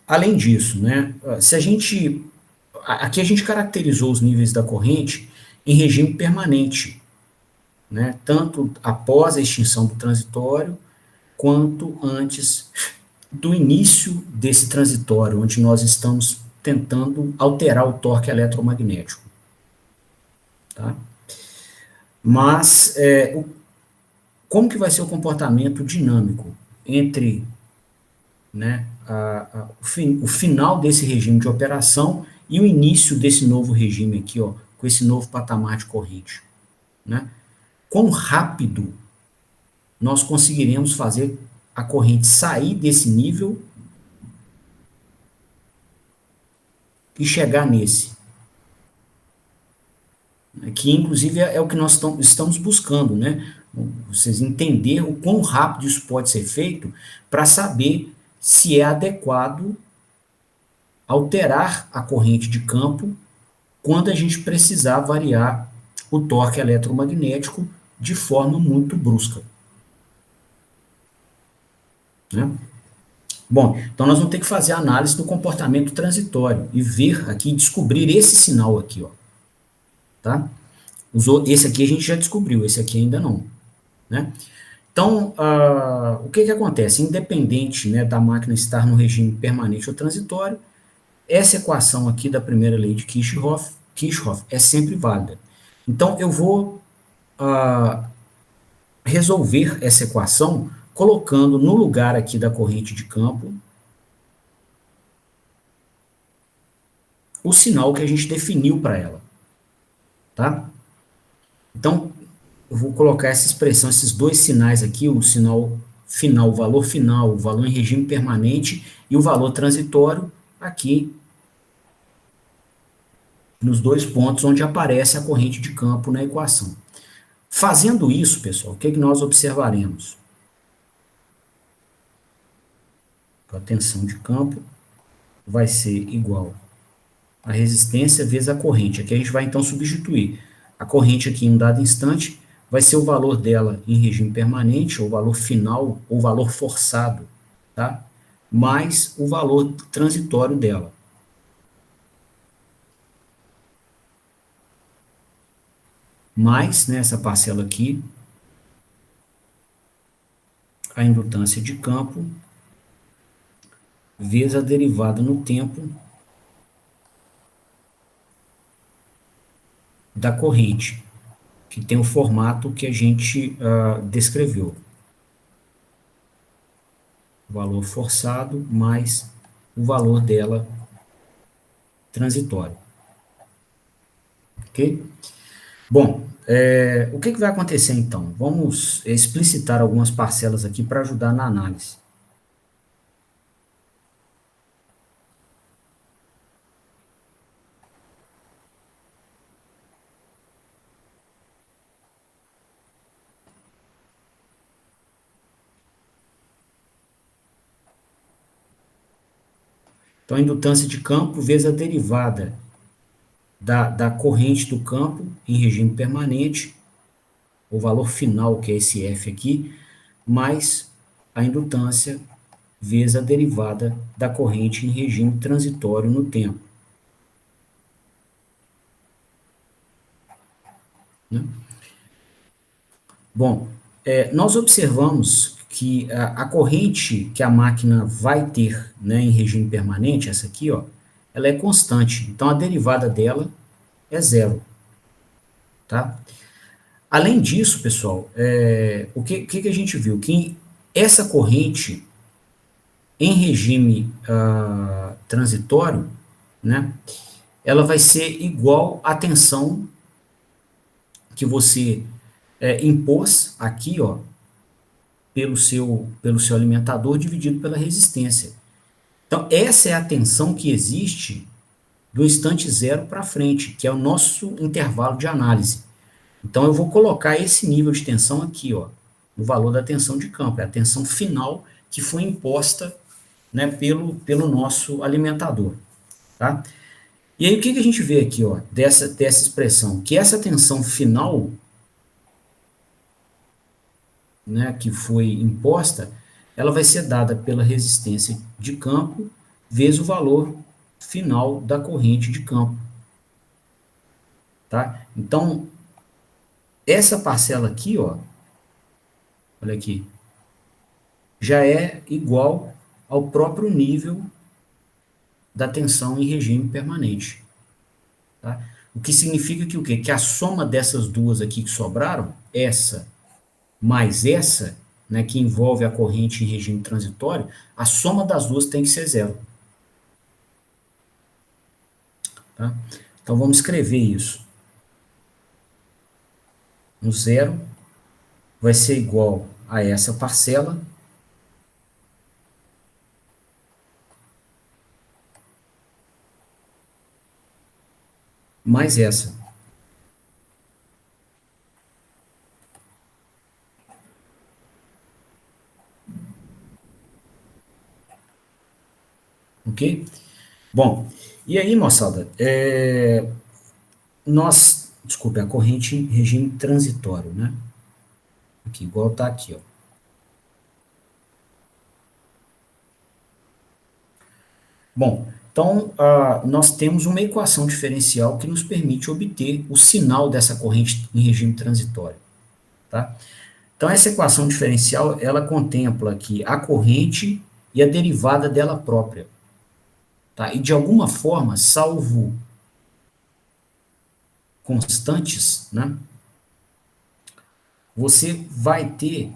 além disso, né, se a gente aqui a gente caracterizou os níveis da corrente em regime permanente, né? Tanto após a extinção do transitório, quanto antes do início desse transitório, onde nós estamos tentando alterar o torque eletromagnético. Tá? Mas, como que vai ser o comportamento dinâmico entre, né, o final desse regime de operação e o início desse novo regime aqui, ó, com esse novo patamar de corrente? Né? Quão rápido nós conseguiremos fazer a corrente sair desse nível e chegar nesse? Que inclusive é o que nós estamos buscando, né? Vocês entenderem o quão rápido isso pode ser feito para saber se é adequado alterar a corrente de campo quando a gente precisar variar o torque eletromagnético de forma muito brusca. Né? Bom, então nós vamos ter que fazer a análise do comportamento transitório e ver aqui, descobrir esse sinal aqui, ó. Tá? Esse aqui a gente já descobriu, esse aqui ainda não. Né? Então, o que acontece? Independente, né, da máquina estar no regime permanente ou transitório, essa equação aqui da primeira lei de Kirchhoff é sempre válida. Então, eu vou resolver essa equação colocando no lugar aqui da corrente de campo o sinal que a gente definiu para ela. Tá? Então, eu vou colocar essa expressão, esses dois sinais aqui, o sinal final, o valor em regime permanente e o valor transitório aqui nos dois pontos onde aparece a corrente de campo na equação. Fazendo isso, pessoal, o que nós observaremos? A tensão de campo vai ser igual a resistência vezes a corrente. Aqui a gente vai então substituir. A corrente aqui em um dado instante vai ser o valor dela em regime permanente, ou valor final, ou valor forçado, tá? Mais o valor transitório dela. Mais, né, essa parcela aqui, a indutância de campo, vezes a derivada no tempo da corrente, que tem o formato que a gente descreveu. O valor forçado mais o valor dela transitório. Ok? Bom, o que vai acontecer então? Vamos explicitar algumas parcelas aqui para ajudar na análise. Então, a indutância de campo vezes a derivada da corrente do campo em regime permanente, o valor final, que é esse F aqui, mais a indutância vezes a derivada da corrente em regime transitório no tempo. Né? Bom, nós observamos que a corrente que a máquina vai ter, né, em regime permanente, essa aqui, ó, ela é constante. Então, a derivada dela é zero. Tá? Além disso, pessoal, o que a gente viu? Que essa corrente em regime transitório, né, ela vai ser igual à tensão que você impôs aqui, ó, pelo seu alimentador dividido pela resistência. Então, essa é a tensão que existe do instante zero para frente, que é o nosso intervalo de análise. Então, eu vou colocar esse nível de tensão aqui, ó, no valor da tensão de campo, é a tensão final que foi imposta, né, pelo nosso alimentador. Tá? E aí, o que a gente vê aqui, ó, dessa expressão? Que essa tensão final, né, que foi imposta, ela vai ser dada pela resistência de campo vezes o valor final da corrente de campo. Tá? Então, essa parcela aqui, ó, olha aqui, já é igual ao próprio nível da tensão em regime permanente. Tá? O que significa que o quê? Que a soma dessas duas aqui que sobraram, essa mais essa, né, que envolve a corrente em regime transitório, a soma das duas tem que ser zero. Tá? Então vamos escrever isso. O zero vai ser igual a essa parcela mais essa. Ok? Bom, e aí, moçada, desculpe, a corrente em regime transitório, né? Aqui, igual tá aqui, ó. Bom, então, nós temos uma equação diferencial que nos permite obter o sinal dessa corrente em regime transitório, tá? Então, essa equação diferencial, ela contempla aqui a corrente e a derivada dela própria, tá? E, de alguma forma, salvo constantes, né, você vai ter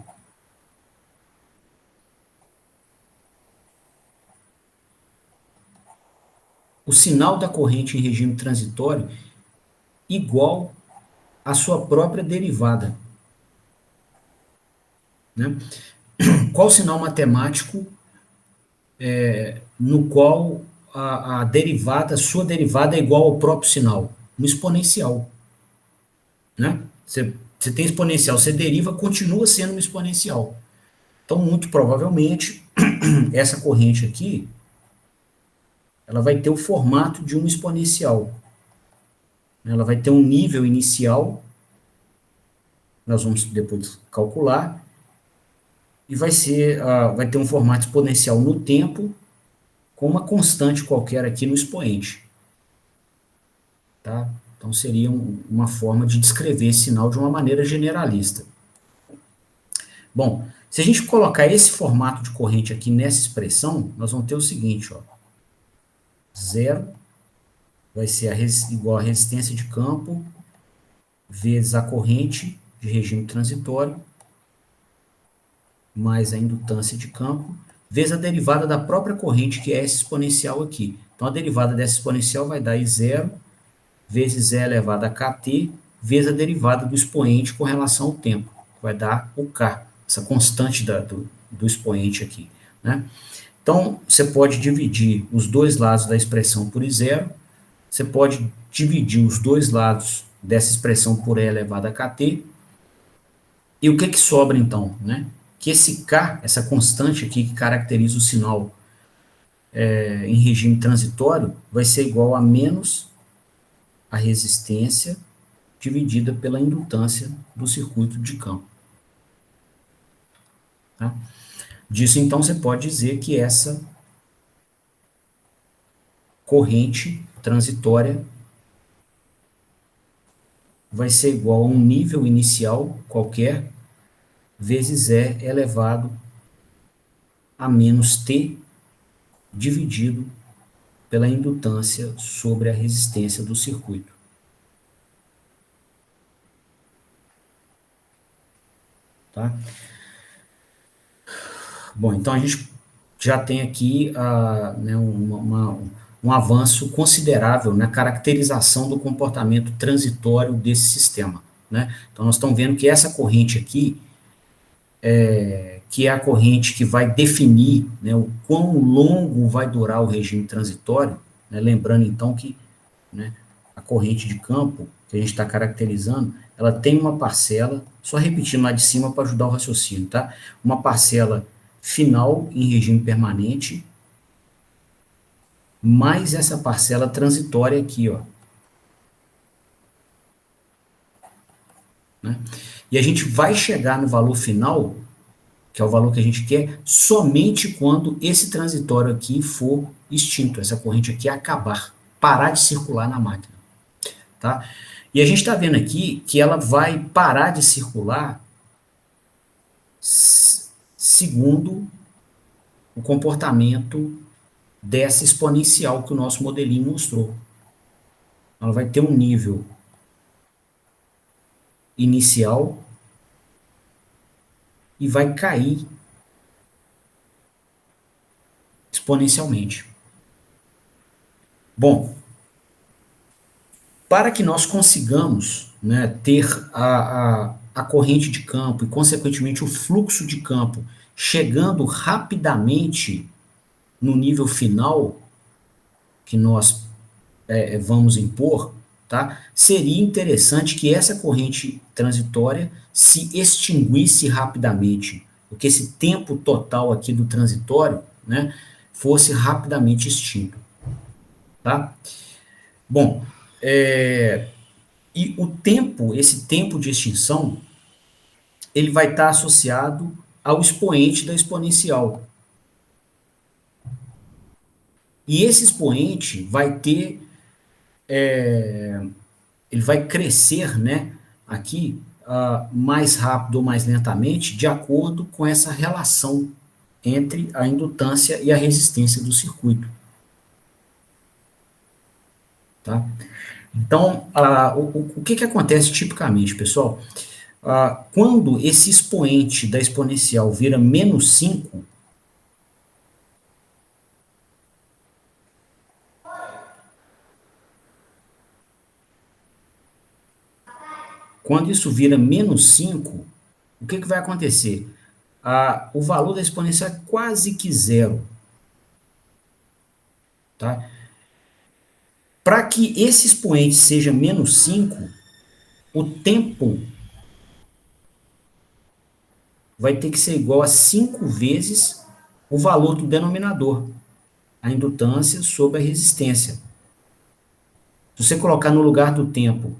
o sinal da corrente em regime transitório igual à sua própria derivada, né? Qual o sinal matemático no qual a derivada, sua derivada é igual ao próprio sinal? Um exponencial, né? Você tem exponencial, você deriva, continua sendo uma exponencial. Então, muito provavelmente, essa corrente aqui, ela vai ter o formato de um exponencial. Ela vai ter um nível inicial, nós vamos depois calcular, e vai ter um formato exponencial no tempo, com uma constante qualquer aqui no expoente. Tá? Então, seria uma forma de descrever esse sinal de uma maneira generalista. Bom, se a gente colocar esse formato de corrente aqui nessa expressão, nós vamos ter o seguinte, ó, zero vai ser igual a resistência de campo vezes a corrente de regime transitório mais a indutância de campo vezes a derivada da própria corrente, que é essa exponencial aqui. Então, a derivada dessa exponencial vai dar I0 vezes E elevado a kt, vezes a derivada do expoente com relação ao tempo, que vai dar o k, essa constante do expoente aqui, né? Então, você pode dividir os dois lados da expressão por I0, você pode dividir os dois lados dessa expressão por E elevado a kt, e o que que sobra então, né? Que esse k, essa constante aqui que caracteriza o sinal em regime transitório, vai ser igual a menos a resistência dividida pela indutância do circuito de campo. Tá? Disso, então, você pode dizer que essa corrente transitória vai ser igual a um nível inicial qualquer vezes E elevado a menos T dividido pela indutância sobre a resistência do circuito. Tá? Bom, então a gente já tem aqui né, um avanço considerável na caracterização do comportamento transitório desse sistema. Né? Então, nós estamos vendo que essa corrente aqui, que é a corrente que vai definir, né, o quão longo vai durar o regime transitório, né, lembrando então que, né, a corrente de campo que a gente está caracterizando, ela tem uma parcela, só repetindo lá de cima para ajudar o raciocínio, tá? Uma parcela final em regime permanente, mais essa parcela transitória aqui, ó. Né? E a gente vai chegar no valor final que é o valor que a gente quer, somente quando esse transitório aqui for extinto, essa corrente aqui acabar, parar de circular na máquina, tá? E a gente está vendo aqui que ela vai parar de circular segundo o comportamento dessa exponencial que o nosso modelinho mostrou. Ela vai ter um nível inicial e vai cair exponencialmente. Bom, para que nós consigamos, né, ter a corrente de campo e, consequentemente, o fluxo de campo chegando rapidamente no nível final que nós vamos impor, tá? Seria interessante que essa corrente transitória se extinguisse rapidamente, porque esse tempo total aqui do transitório, né, fosse rapidamente extinto, tá? Bom, e o tempo, esse tempo de extinção, ele vai estar associado ao expoente da exponencial. E esse expoente vai ter, ele vai crescer, né, aqui, mais rápido ou mais lentamente, de acordo com essa relação entre a indutância e a resistência do circuito. Tá? Então, o que acontece tipicamente, pessoal? Quando esse expoente da exponencial vira -5, quando isso vira -5, o que vai acontecer? O valor da exponencial é quase que zero. Tá? Para que esse expoente seja -5, o tempo vai ter que ser igual a 5 vezes o valor do denominador, a indutância sobre a resistência. Se você colocar no lugar do tempo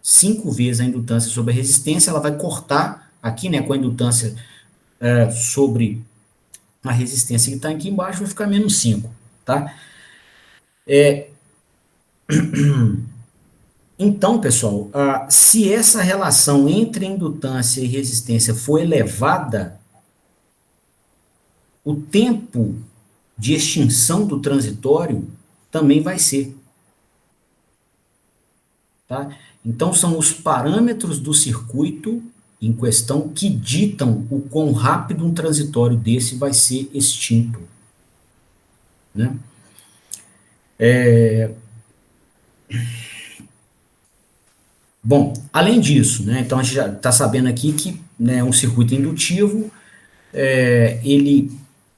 5 vezes a indutância sobre a resistência, ela vai cortar aqui, né, com a indutância sobre a resistência que está aqui embaixo, vai ficar -5, tá? Então, pessoal, se essa relação entre indutância e resistência for elevada, o tempo de extinção do transitório também vai ser. Tá? Então, são os parâmetros do circuito em questão que ditam o quão rápido um transitório desse vai ser extinto. Né? Bom, além disso, né, então a gente já está sabendo aqui que, né, um circuito indutivo, ele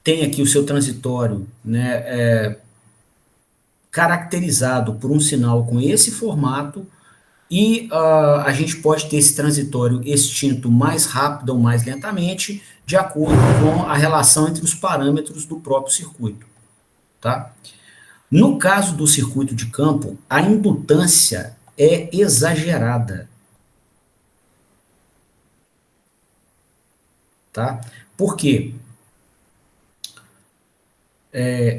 tem aqui o seu transitório, né, caracterizado por um sinal com esse formato, e a gente pode ter esse transitório extinto mais rápido ou mais lentamente, de acordo com a relação entre os parâmetros do próprio circuito. Tá? No caso do circuito de campo, a indutância é exagerada. Tá? Por quê?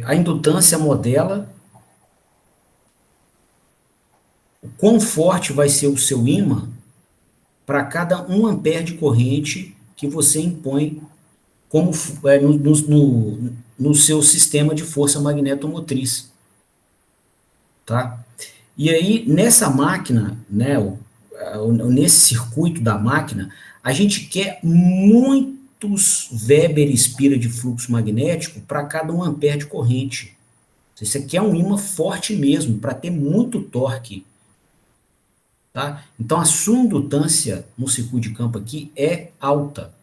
A indutância modela o quão forte vai ser o seu ímã para cada 1 ampere de corrente que você impõe como, no seu sistema de força magnetomotriz. Tá? E aí, nessa máquina, né, nesse circuito da máquina, a gente quer muitos Weber-Spira de fluxo magnético para cada 1 ampere de corrente. Isso aqui é um ímã forte mesmo, para ter muito torque. Tá? Então, a sua indutância no circuito de campo aqui é alta.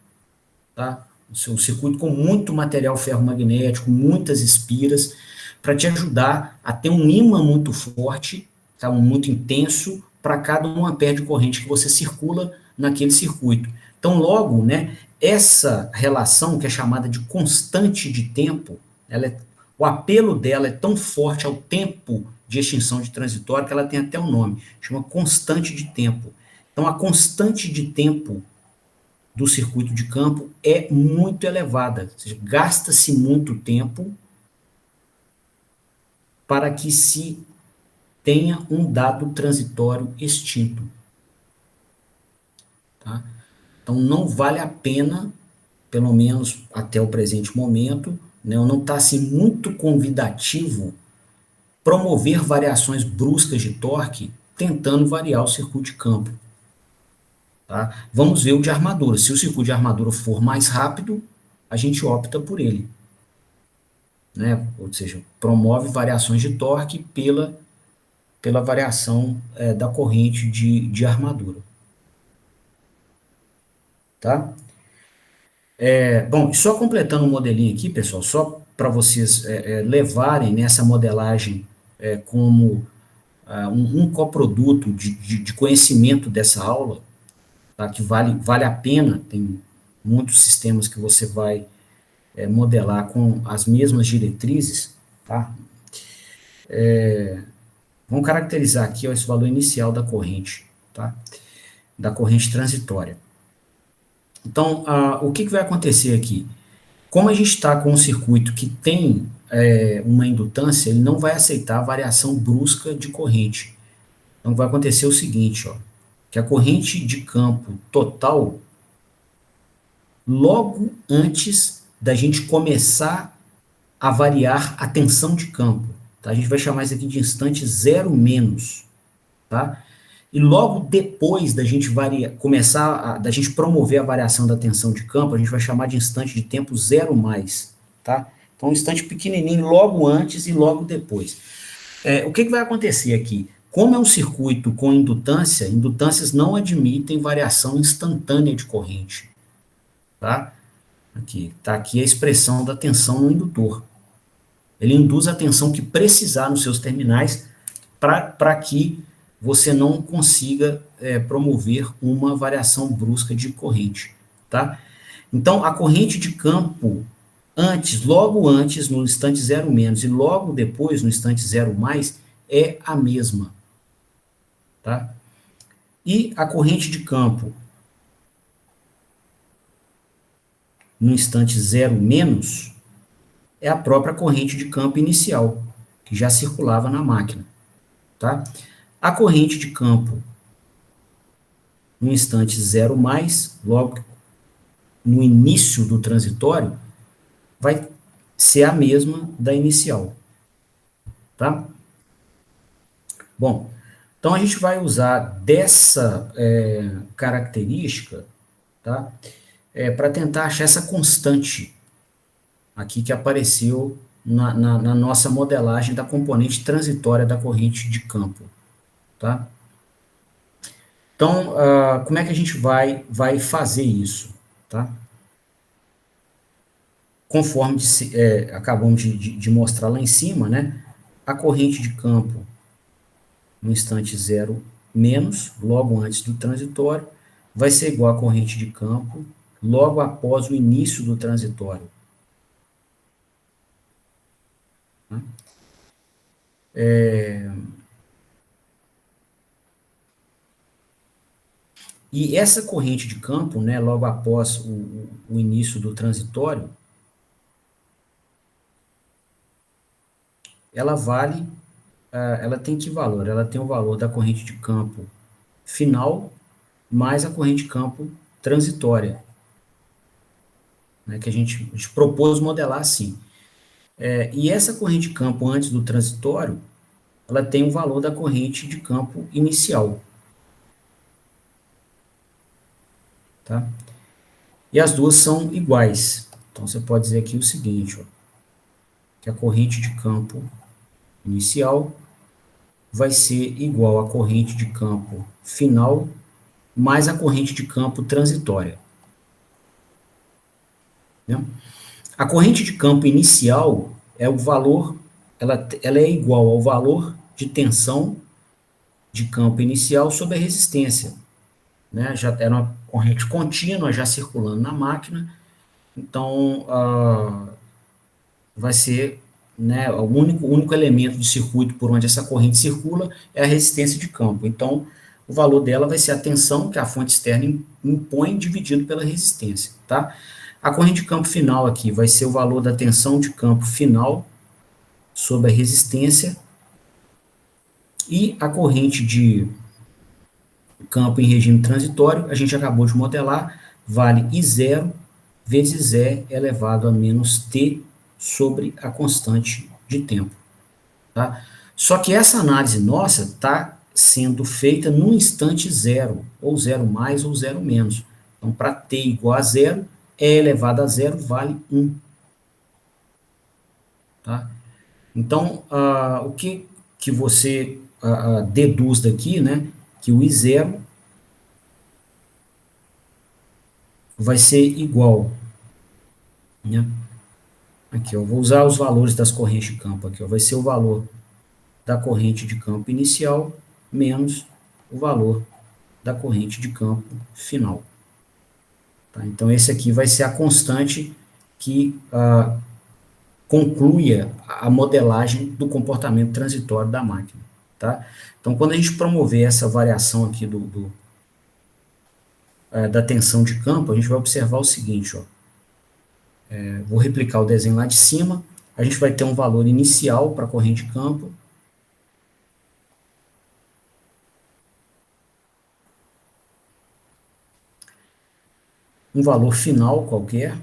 Tá? Um circuito com muito material ferromagnético, muitas espiras, para te ajudar a ter um ímã muito forte, tá? Muito intenso, para cada 1 ampere de corrente que você circula naquele circuito. Então, logo, né, essa relação, que é chamada de constante de tempo, o apelo dela é tão forte ao tempo de extinção de transitório que ela tem até um nome, chama constante de tempo. Então, a constante de tempo do circuito de campo é muito elevada, ou seja, gasta-se muito tempo para que se tenha um dado transitório extinto. Tá? Então, não vale a pena, pelo menos até o presente momento, né, não está assim, muito convidativo promover variações bruscas de torque tentando variar o circuito de campo. Tá? Vamos ver o de armadura. Se o circuito de armadura for mais rápido, a gente opta por ele. Né? Ou seja, promove variações de torque pela variação da corrente de armadura. Tá? Bom, só completando o modelinho aqui, pessoal, só para vocês levarem nessa modelagem como um coproduto de conhecimento dessa aula, tá? Que vale a pena, tem muitos sistemas que você vai modelar com as mesmas diretrizes, tá? Vamos caracterizar aqui esse valor inicial da corrente, tá? Da corrente transitória. Então, o que vai acontecer aqui? Como a gente está com um circuito que tem uma indutância, ele não vai aceitar a variação brusca de corrente. Então, vai acontecer o seguinte, ó, que a corrente de campo total, logo antes da gente começar a variar a tensão de campo, tá? A gente vai chamar isso aqui de instante zero menos, tá? E logo depois da gente da gente promover a variação da tensão de campo, a gente vai chamar de instante de tempo zero mais, tá? Então, um instante pequenininho logo antes e logo depois. O que vai acontecer aqui? Como é um circuito com indutância, indutâncias não admitem variação instantânea de corrente, tá? Tá aqui a expressão da tensão no indutor. Ele induz a tensão que precisar nos seus terminais para que você não consiga promover uma variação brusca de corrente, tá? Então, a corrente de campo logo antes, no instante zero menos, e logo depois, no instante zero mais, é a mesma, tá? E a corrente de campo no instante zero menos é a própria corrente de campo inicial, que já circulava na máquina, tá? A corrente de campo no instante zero mais, logo no início do transitório, vai ser a mesma da inicial, tá? Bom, então a gente vai usar dessa característica, tá? Para tentar achar essa constante aqui que apareceu na nossa modelagem da componente transitória da corrente de campo, tá? Então, como é que a gente vai fazer isso, tá? Conforme acabamos de mostrar lá em cima, né? A corrente de campo no instante zero menos, logo antes do transitório, vai ser igual à corrente de campo logo após o início do transitório. Tá? E essa corrente de campo, né, logo após o início do transitório, ela ela tem que valor? Ela tem o valor da corrente de campo final mais a corrente de campo transitória, né, que a gente propôs modelar assim. E essa corrente de campo antes do transitório, ela tem o valor da corrente de campo inicial. Tá? E as duas são iguais. Então, você pode dizer aqui o seguinte, ó, que a corrente de campo inicial vai ser igual à corrente de campo final mais a corrente de campo transitória. Né? A corrente de campo inicial é o valor, ela é igual ao valor de tensão de campo inicial sobre a resistência. Né? Já era uma corrente contínua, já circulando na máquina, então vai ser, né, o único elemento de circuito por onde essa corrente circula é a resistência de campo. Então, o valor dela vai ser a tensão que a fonte externa impõe dividido pela resistência, tá? A corrente de campo final aqui vai ser o valor da tensão de campo final sobre a resistência, e a corrente de campo em regime transitório, a gente acabou de modelar, vale I0 vezes E elevado a menos T sobre a constante de tempo. Tá? Só que essa análise nossa está sendo feita no instante zero, ou zero mais ou zero menos. Então, para T igual a zero, E elevado a zero vale 1. Tá? Então, o que você deduz daqui, né, que o I0 vai ser igual, né? Aqui, eu vou usar os valores das correntes de campo aqui, ó, vai ser o valor da corrente de campo inicial menos o valor da corrente de campo final. Tá? Então, esse aqui vai ser a constante que conclui a modelagem do comportamento transitório da máquina. Tá? Então, quando a gente promover essa variação aqui da tensão de campo, a gente vai observar o seguinte, ó. Vou replicar o desenho lá de cima, a gente vai ter um valor inicial para a corrente de campo, um valor final qualquer,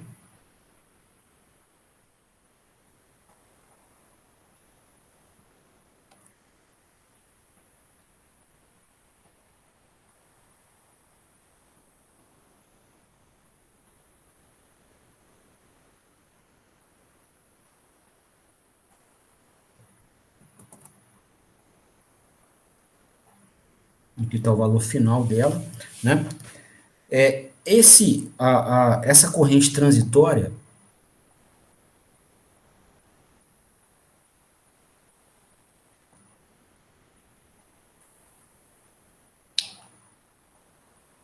aqui está o valor final dela, né? Essa corrente transitória,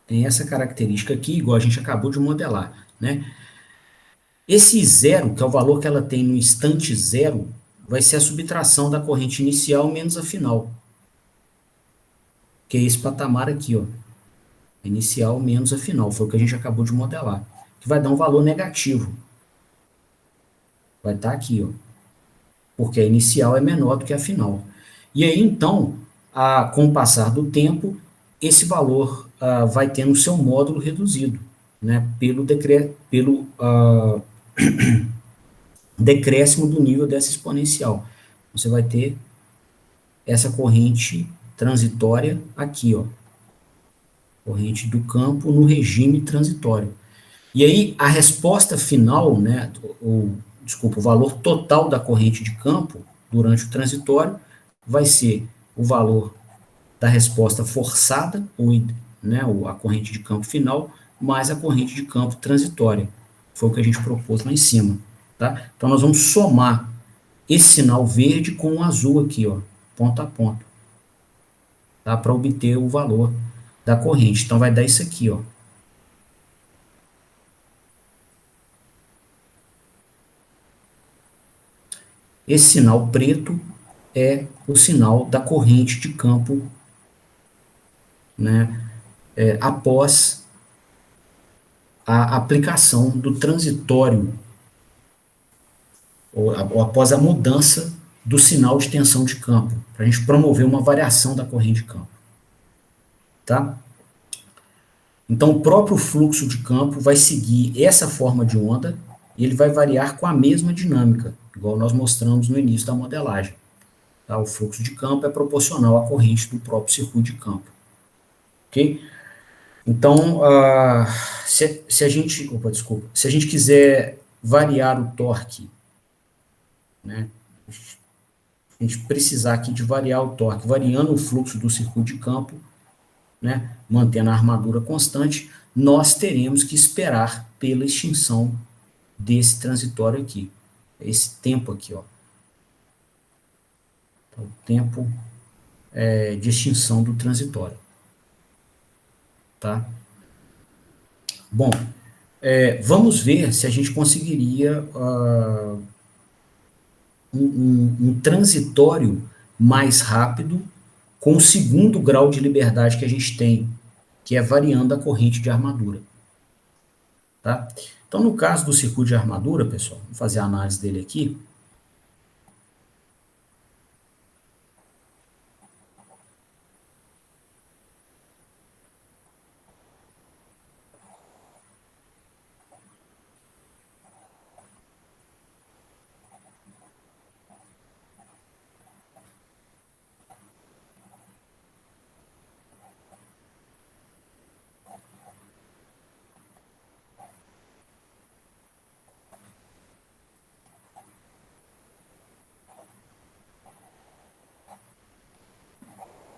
tem essa característica aqui, igual a gente acabou de modelar, né? Esse zero, que é o valor que ela tem no instante zero, vai ser a subtração da corrente inicial menos a final, que é esse patamar aqui, ó. Inicial menos a final, foi o que a gente acabou de modelar, que vai dar um valor negativo. Vai estar aqui, ó, porque a inicial é menor do que a final. E aí, então, com o passar do tempo, esse valor vai tendo o seu módulo reduzido, né, pelo decréscimo do nível dessa exponencial. Você vai ter essa corrente transitória aqui, ó, corrente do campo no regime transitório. E aí, a resposta final, né, o valor total da corrente de campo durante o transitório vai ser o valor da resposta forçada, né, a corrente de campo final, mais a corrente de campo transitória. Foi o que a gente propôs lá em cima. Tá? Então, nós vamos somar esse sinal verde com o azul aqui, ó, ponto a ponto, tá? Para obter o valor da corrente. Então, vai dar isso aqui, ó. Esse sinal preto é o sinal da corrente de campo, né, após a aplicação do transitório, ou após a mudança do sinal de tensão de campo, para a gente promover uma variação da corrente de campo. Tá? Então, o próprio fluxo de campo vai seguir essa forma de onda e ele vai variar com a mesma dinâmica, igual nós mostramos no início da modelagem. Tá? O fluxo de campo é proporcional à corrente do próprio circuito de campo. Ok? Então, se a gente quiser variar o torque, né, a gente precisar aqui de variar o torque, variando o fluxo do circuito de campo, né, mantendo a armadura constante, nós teremos que esperar pela extinção desse transitório aqui, esse tempo aqui, ó. Então, o tempo de extinção do transitório. Tá? Bom, vamos ver se a gente conseguiria um transitório mais rápido com o segundo grau de liberdade que a gente tem, que é variando a corrente de armadura. Tá? Então, no caso do circuito de armadura, pessoal, vou fazer a análise dele aqui.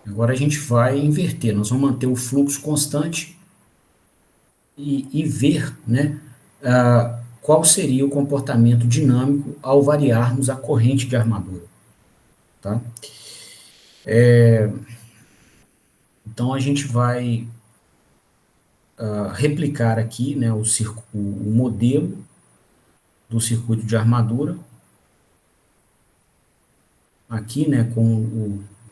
Agora a gente vai inverter, nós vamos manter o fluxo constante e ver, né, qual seria o comportamento dinâmico ao variarmos a corrente de armadura. Tá? Então a gente vai replicar aqui, né, o modelo do circuito de armadura, aqui, né,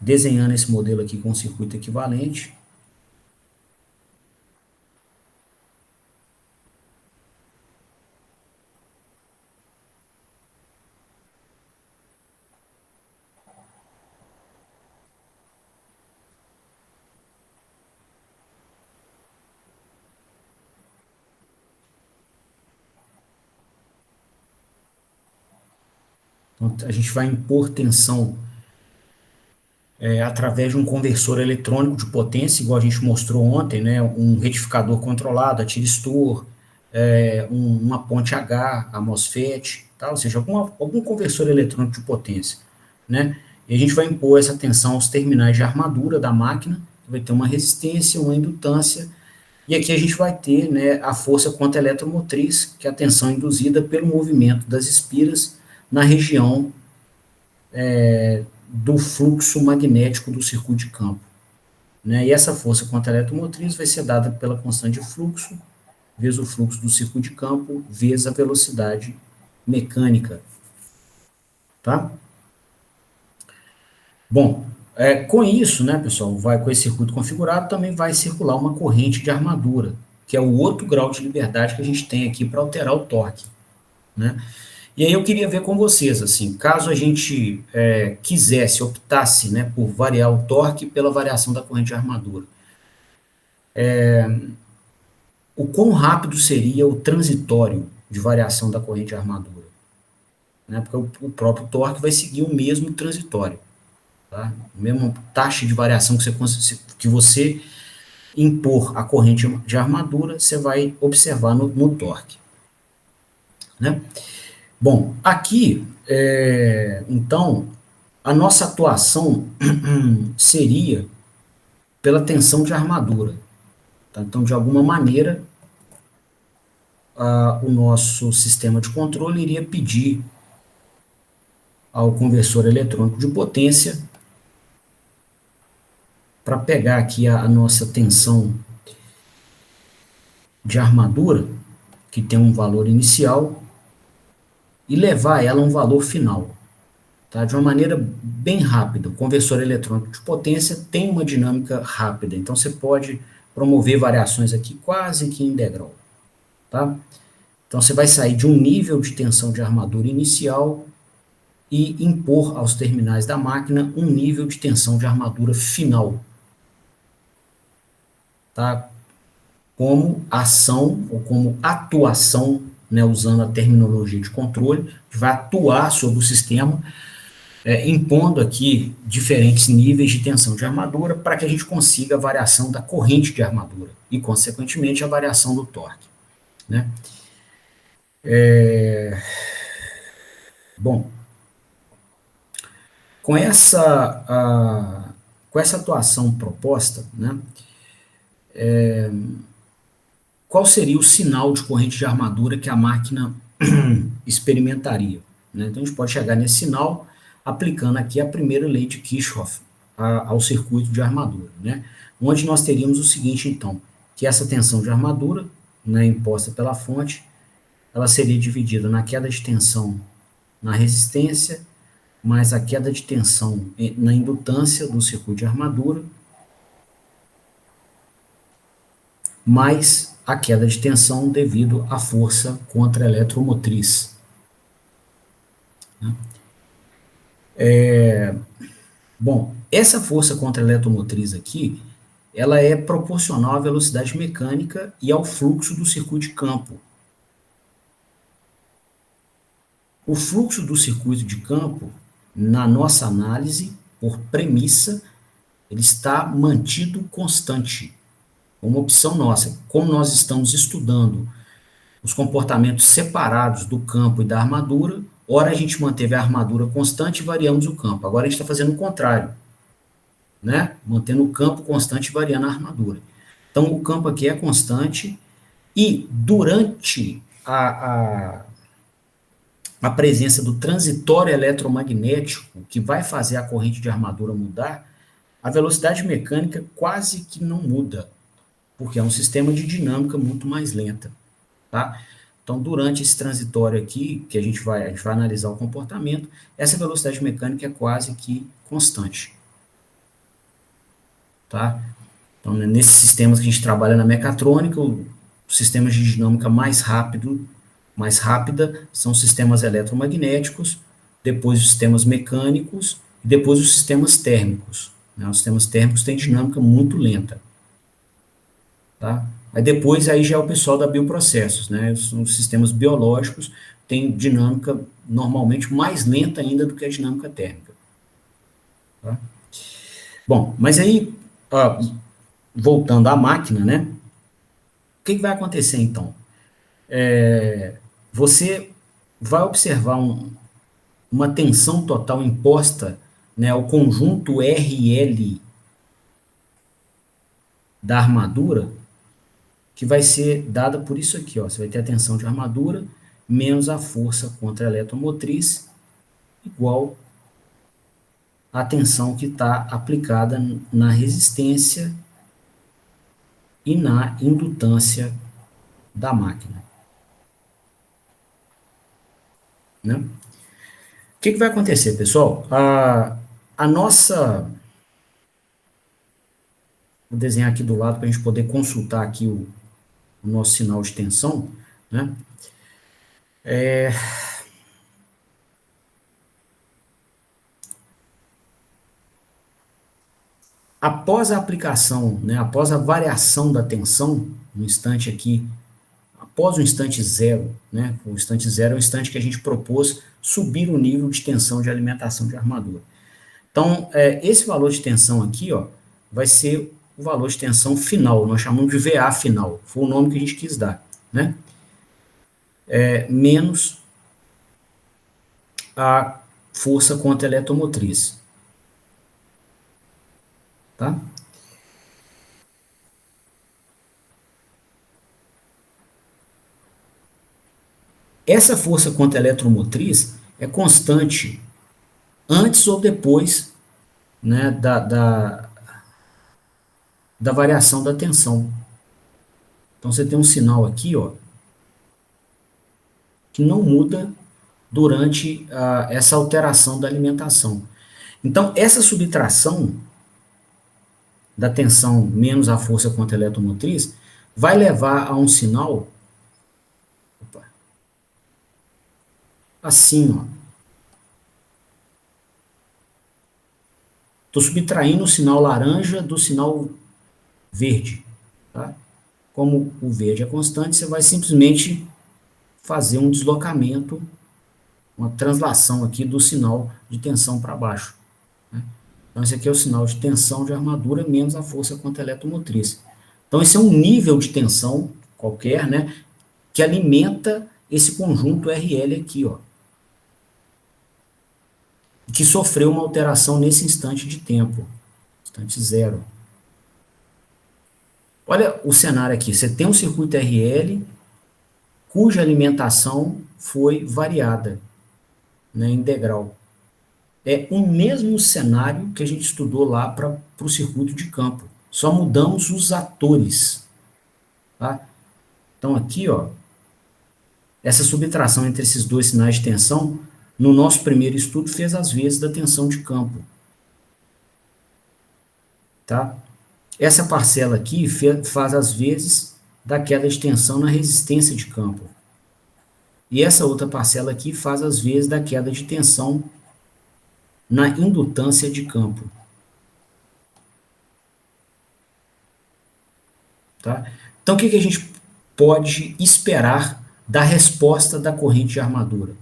desenhando esse modelo aqui com o circuito equivalente. Então, a gente vai impor tensão através de um conversor eletrônico de potência, igual a gente mostrou ontem, né, um retificador controlado, a tiristor, uma ponte H, a MOSFET, tá? Ou seja, algum conversor eletrônico de potência. Né? E a gente vai impor essa tensão aos terminais de armadura da máquina, vai ter uma resistência, uma indutância, e aqui a gente vai ter, né, a força quanto eletromotriz, que é a tensão induzida pelo movimento das espiras na região do fluxo magnético do circuito de campo. Né? E essa força quanto eletromotriz vai ser dada pela constante de fluxo, vezes o fluxo do circuito de campo, vezes a velocidade mecânica. Tá? Bom, com isso, né, pessoal, com esse circuito configurado, também vai circular uma corrente de armadura, que é o outro grau de liberdade que a gente tem aqui para alterar o torque. Né? E aí eu queria ver com vocês, assim, caso a gente quisesse, optasse, né, por variar o torque pela variação da corrente de armadura. O quão rápido seria o transitório de variação da corrente de armadura? Né? Porque o próprio torque vai seguir o mesmo transitório. Tá? A mesma taxa de variação que você impor a corrente de armadura, você vai observar no torque. Né? Bom, aqui, então, a nossa atuação seria pela tensão de armadura. Tá? Então, de alguma maneira, o nosso sistema de controle iria pedir ao conversor eletrônico de potência para pegar aqui a nossa tensão de armadura, que tem um valor inicial, e levar ela a um valor final. Tá? De uma maneira bem rápida. O conversor eletrônico de potência tem uma dinâmica rápida, então você pode promover variações aqui quase que em degrau. Tá? Então você vai sair de um nível de tensão de armadura inicial e impor aos terminais da máquina um nível de tensão de armadura final. Tá? Como ação ou como atuação, né, usando a terminologia de controle, vai atuar sobre o sistema, impondo aqui diferentes níveis de tensão de armadura para que a gente consiga a variação da corrente de armadura e, consequentemente, a variação do torque. Né? Bom, com essa atuação proposta, né, qual seria o sinal de corrente de armadura que a máquina experimentaria? Né? Então, a gente pode chegar nesse sinal aplicando aqui a primeira lei de Kirchhoff ao circuito de armadura, né? Onde nós teríamos o seguinte, então, que essa tensão de armadura, né, imposta pela fonte, ela seria dividida na queda de tensão na resistência, mais a queda de tensão na indutância do circuito de armadura, mais a queda de tensão devido à força contra-eletromotriz. Bom, essa força contra-eletromotriz aqui, ela é proporcional à velocidade mecânica e ao fluxo do circuito de campo. O fluxo do circuito de campo, na nossa análise, por premissa, ele está mantido constante. Uma opção nossa. Como nós estamos estudando os comportamentos separados do campo e da armadura, ora a gente manteve a armadura constante e variamos o campo. Agora a gente está fazendo o contrário, né? Mantendo o campo constante e variando a armadura. Então o campo aqui é constante e durante a presença do transitório eletromagnético, que vai fazer a corrente de armadura mudar, a velocidade mecânica quase que não muda, porque é um sistema de dinâmica muito mais lenta, tá? Então, durante esse transitório aqui, que a gente vai analisar o comportamento, essa velocidade mecânica é quase que constante, tá? Então, nesses sistemas que a gente trabalha na mecatrônica, os sistemas de dinâmica mais rápida são os sistemas eletromagnéticos, depois os sistemas mecânicos, e depois os sistemas térmicos, né? Os sistemas térmicos têm dinâmica muito lenta, tá? Aí depois aí já é o pessoal da bioprocessos, né? Os sistemas biológicos têm dinâmica normalmente mais lenta ainda do que a dinâmica térmica, tá? Bom, mas aí, voltando à máquina, né? O que vai acontecer então? Você vai observar uma tensão total imposta, né, ao conjunto RL da armadura, que vai ser dada por isso aqui, ó. Você vai ter a tensão de armadura menos a força contra a eletromotriz igual à tensão que está aplicada na resistência e na indutância da máquina, né? O que vai acontecer, pessoal? A nossa... Vou desenhar aqui do lado para a gente poder consultar aqui o nosso sinal de tensão, né? Após a aplicação, né, após a variação da tensão, no instante aqui, após o instante zero, né, o instante zero é o instante que a gente propôs subir o nível de tensão de alimentação de armadura. Então, esse valor de tensão aqui, ó, vai ser o valor de tensão final, nós chamamos de VA final, foi o nome que a gente quis dar, né? Menos a força contra a eletromotriz, tá? Essa força contra a eletromotriz é constante antes ou depois, né, da variação da tensão. Então você tem um sinal aqui, ó, que não muda durante essa alteração da alimentação. Então essa subtração da tensão menos a força contra a eletromotriz vai levar a um sinal, assim, ó. Estou subtraindo o sinal laranja do sinal verde, tá? Como o verde é constante, você vai simplesmente fazer um deslocamento, uma translação aqui do sinal de tensão para baixo, né? Então, esse aqui é o sinal de tensão de armadura menos a força contra a eletromotriz. Então, esse é um nível de tensão qualquer, né, que alimenta esse conjunto RL aqui, ó, que sofreu uma alteração nesse instante de tempo, instante zero. Olha o cenário aqui, você tem um circuito RL cuja alimentação foi variada, né, em degrau. É o mesmo cenário que a gente estudou lá para o circuito de campo, só mudamos os atores, tá? Então aqui, ó, essa subtração entre esses dois sinais de tensão no nosso primeiro estudo, fez as vezes da tensão de campo. Tá? Essa parcela aqui faz as vezes da queda de tensão na resistência de campo. E essa outra parcela aqui faz as vezes da queda de tensão na indutância de campo. Tá? Então, o que a gente pode esperar da resposta da corrente de armadura?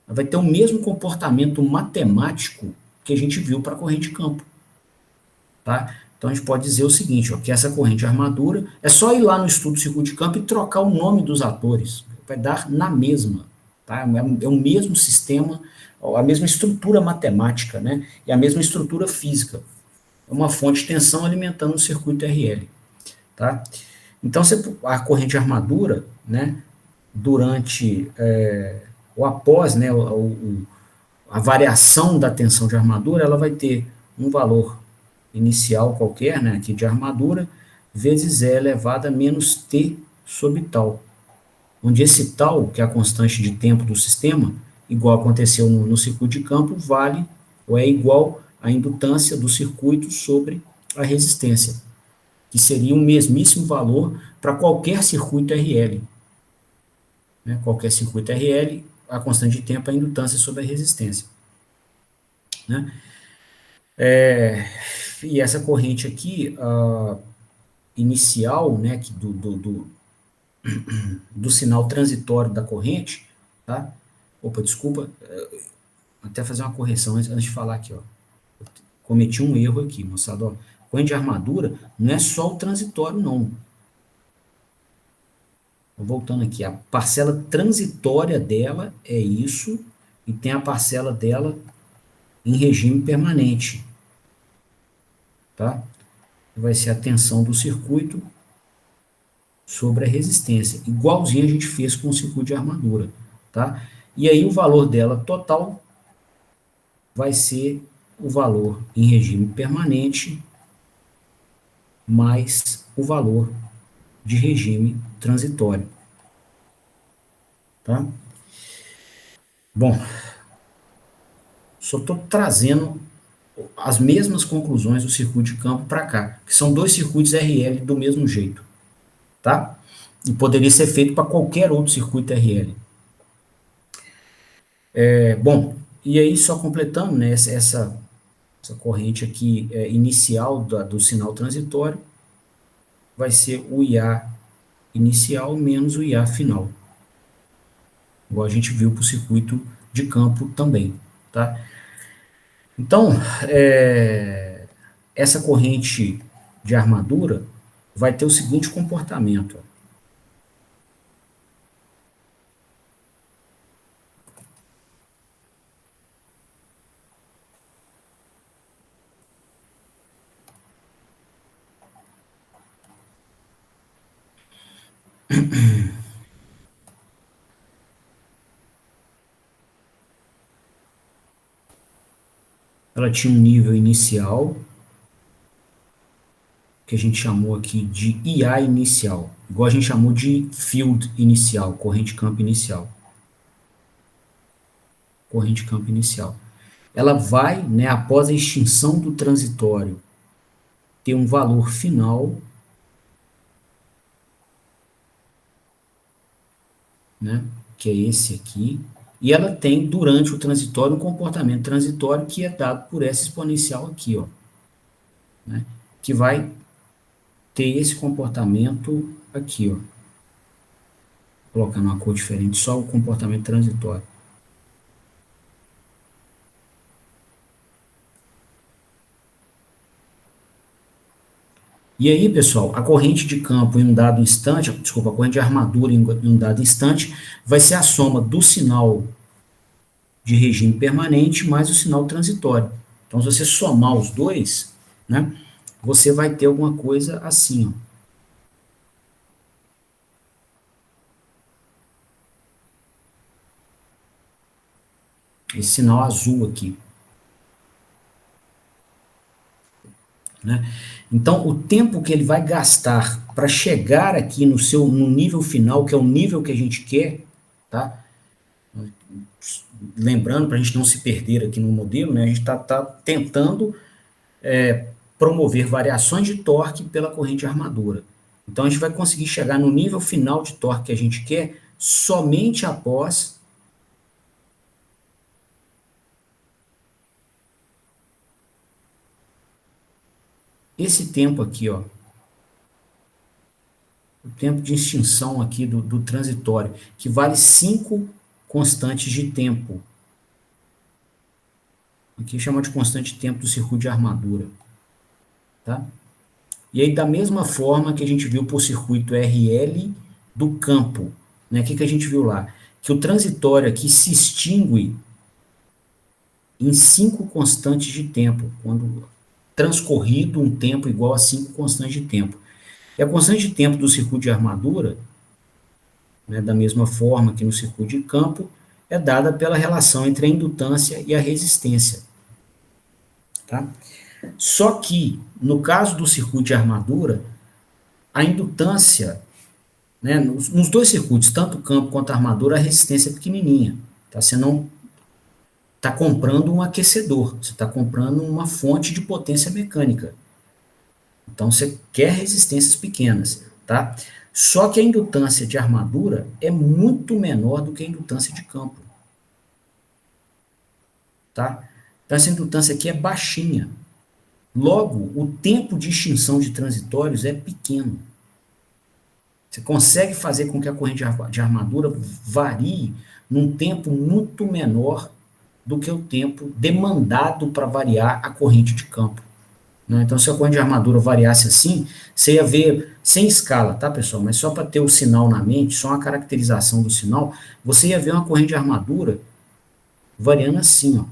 Ela vai ter o mesmo comportamento matemático que a gente viu para a corrente de campo. Tá? Então, a gente pode dizer o seguinte, ó, que essa corrente de armadura, é só ir lá no estudo do circuito de campo e trocar o nome dos atores. Vai dar na mesma. Tá? É o mesmo sistema, a mesma estrutura matemática, né? E a mesma estrutura física. É uma fonte de tensão alimentando um circuito RL. Tá? Então, a corrente de armadura, né, durante ou após, né, a variação da tensão de armadura, ela vai ter um valor inicial qualquer, né, aqui de armadura, vezes E elevado a menos T sobre tal. Onde esse tal, que é a constante de tempo do sistema, igual aconteceu no circuito de campo, vale ou é igual à indutância do circuito sobre a resistência, que seria o mesmíssimo valor para qualquer circuito RL. Né? Qualquer circuito RL, a constante de tempo é a indutância sobre a resistência. Né? E essa corrente aqui, inicial, né, do sinal transitório da corrente, tá? Opa, desculpa, até fazer uma correção antes de falar aqui, ó. Cometi um erro aqui, moçada, ó. Corrente de armadura não é só o transitório, não. Voltando aqui, a parcela transitória dela é isso, e tem a parcela dela em regime permanente, tá? Vai ser a tensão do circuito sobre a resistência, igualzinho a gente fez com o circuito de armadura, tá? E aí o valor dela total vai ser o valor em regime permanente mais o valor de regime transitório, tá? Bom, só estou trazendo as mesmas conclusões do circuito de campo para cá, que são dois circuitos RL do mesmo jeito, tá? E poderia ser feito para qualquer outro circuito RL. Bom, e aí só completando, né, essa corrente aqui inicial do sinal transitório vai ser o IA inicial menos o IA final. Igual a gente viu para o circuito de campo também, tá? Então, essa corrente de armadura vai ter o seguinte comportamento. Ela tinha um nível inicial, que a gente chamou aqui de IA inicial, igual a gente chamou de field inicial, corrente campo inicial. Corrente campo inicial. Ela vai, né, após a extinção do transitório, ter um valor final, né, que é esse aqui, e ela tem, durante o transitório, um comportamento transitório que é dado por essa exponencial aqui, ó, né, que vai ter esse comportamento aqui, ó. Vou colocar numa cor diferente, só o comportamento transitório. E aí, pessoal, a corrente de campo em um dado instante, desculpa, a corrente de armadura em um dado instante, vai ser a soma do sinal de regime permanente mais o sinal transitório. Então, se você somar os dois, né, você vai ter alguma coisa assim, ó. Esse sinal azul aqui. Né? Então, o tempo que ele vai gastar para chegar aqui no nível final, que é o nível que a gente quer, tá? lembrando, para a gente não se perder aqui no modelo, né, a gente está tentando promover variações de torque pela corrente de armadura. Então, a gente vai conseguir chegar no nível final de torque que a gente quer somente após esse tempo aqui, ó, o tempo de extinção aqui do transitório, que vale 5 constantes de tempo. Aqui chama de constante de tempo do circuito de armadura. Tá? E aí, da mesma forma que a gente viu para o circuito RL do campo, né? O que a gente viu lá? Que o transitório aqui se extingue em 5 constantes de tempo, quando transcorrido um tempo igual a 5 constantes de tempo. E a constante de tempo do circuito de armadura, né, da mesma forma que no circuito de campo, é dada pela relação entre a indutância e a resistência. Tá? Só que, no caso do circuito de armadura, a indutância, né, nos dois circuitos, tanto o campo quanto a armadura, a resistência é pequenininha. Tá? Você não está comprando um aquecedor, você está comprando uma fonte de potência mecânica. Então, você quer resistências pequenas. Tá? Só que a indutância de armadura é muito menor do que a indutância de campo. Tá? Então, essa indutância aqui é baixinha. Logo, o tempo de extinção de transitórios é pequeno. Você consegue fazer com que a corrente de armadura varie num tempo muito menor do que o tempo demandado para variar a corrente de campo. Né? Então, se a corrente de armadura variasse assim, você ia ver, sem escala, tá, pessoal? Mas só para ter o sinal na mente, só uma caracterização do sinal, você ia ver uma corrente de armadura variando assim, ó.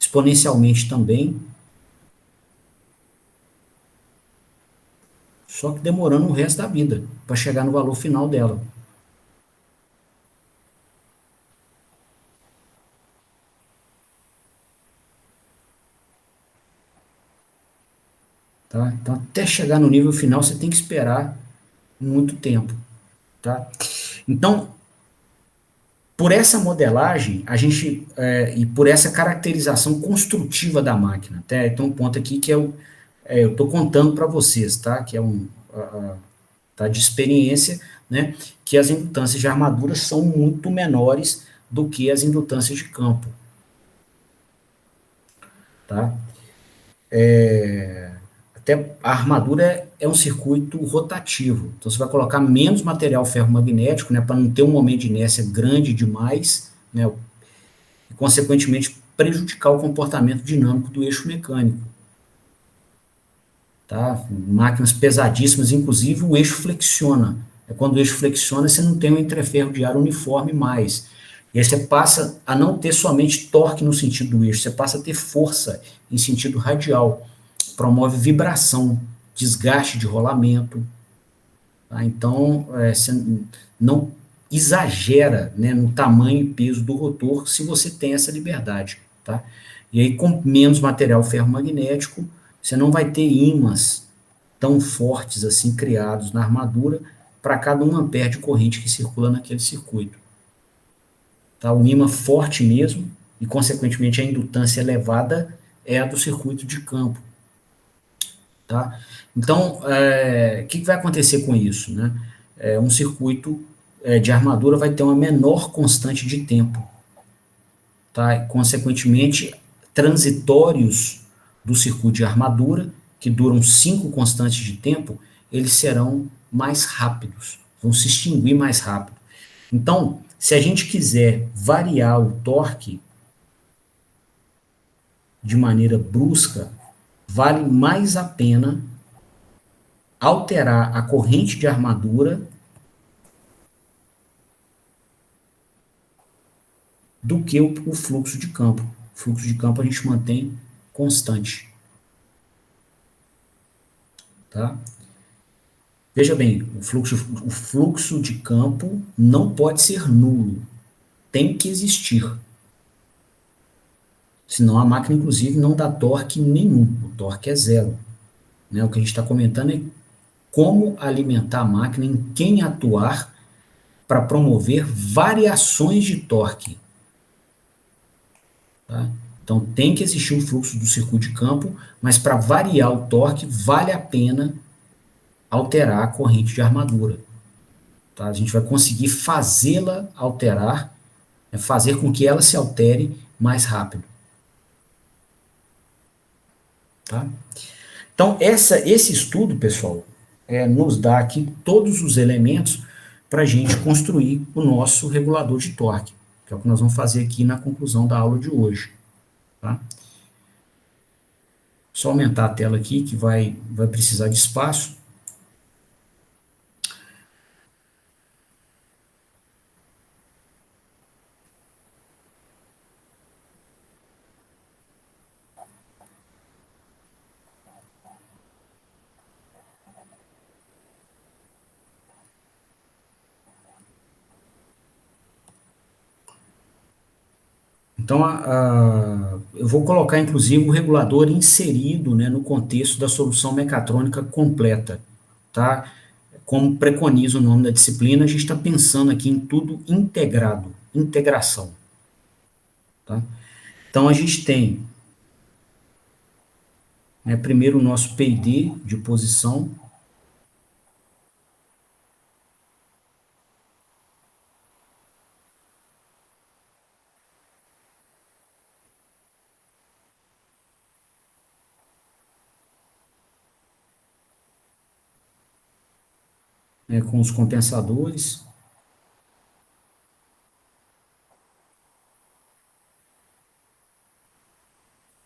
Exponencialmente também, só que demorando o resto da vida para chegar no valor final dela. Tá? Então, até chegar no nível final, você tem que esperar muito tempo. Tá? Então, por essa modelagem, a gente, e por essa caracterização construtiva da máquina, até tem um ponto aqui que eu estou contando para vocês, tá? Que é tá, de experiência, né? Que as indutâncias de armadura são muito menores do que as indutâncias de campo. Tá? Até a armadura é um circuito rotativo, então você vai colocar menos material ferromagnético, né, para não ter um momento de inércia grande demais, né, e consequentemente prejudicar o comportamento dinâmico do eixo mecânico. Tá? Máquinas pesadíssimas, inclusive o eixo flexiona. Quando o eixo flexiona, você não tem um entreferro de ar uniforme mais. E aí você passa a não ter somente torque no sentido do eixo, você passa a ter força em sentido radial. Promove vibração, desgaste de rolamento. Tá? Então, você não exagera, né, no tamanho e peso do rotor se você tem essa liberdade. Tá? E aí, com menos material ferromagnético, você não vai ter ímãs tão fortes assim criados na armadura para cada 1 ampere de corrente que circula naquele circuito. Tá? Um ímã forte mesmo, e consequentemente a indutância elevada, é a do circuito de campo. Tá? Então, o que vai acontecer com isso? Né? Um circuito de armadura vai ter uma menor constante de tempo. Tá? E, consequentemente, transitórios do circuito de armadura, que duram 5 constantes de tempo, eles serão mais rápidos, vão se extinguir mais rápido. Então, se a gente quiser variar o torque de maneira brusca, vale mais a pena alterar a corrente de armadura do que o fluxo de campo. O fluxo de campo a gente mantém constante. Tá? Veja bem, o fluxo de campo não pode ser nulo. Tem que existir. Senão a máquina, inclusive, não dá torque nenhum. O torque é zero. Né? O que a gente está comentando é como alimentar a máquina, em quem atuar para promover variações de torque. Tá? Então, tem que existir um fluxo do circuito de campo, mas para variar o torque, vale a pena alterar a corrente de armadura. Tá? A gente vai conseguir fazê-la alterar, fazer com que ela se altere mais rápido. Tá? Então, esse estudo, pessoal, nos dá aqui todos os elementos para a gente construir o nosso regulador de torque, que é o que nós vamos fazer aqui na conclusão da aula de hoje. Tá? Só aumentar a tela aqui, que vai precisar de espaço. Então, eu vou colocar, inclusive, o regulador inserido, né, no contexto da solução mecatrônica completa, tá? Como preconiza o nome da disciplina, a gente está pensando aqui em tudo integrado, integração, tá? Então, a gente tem, né, primeiro o nosso PID de posição, né, com os compensadores,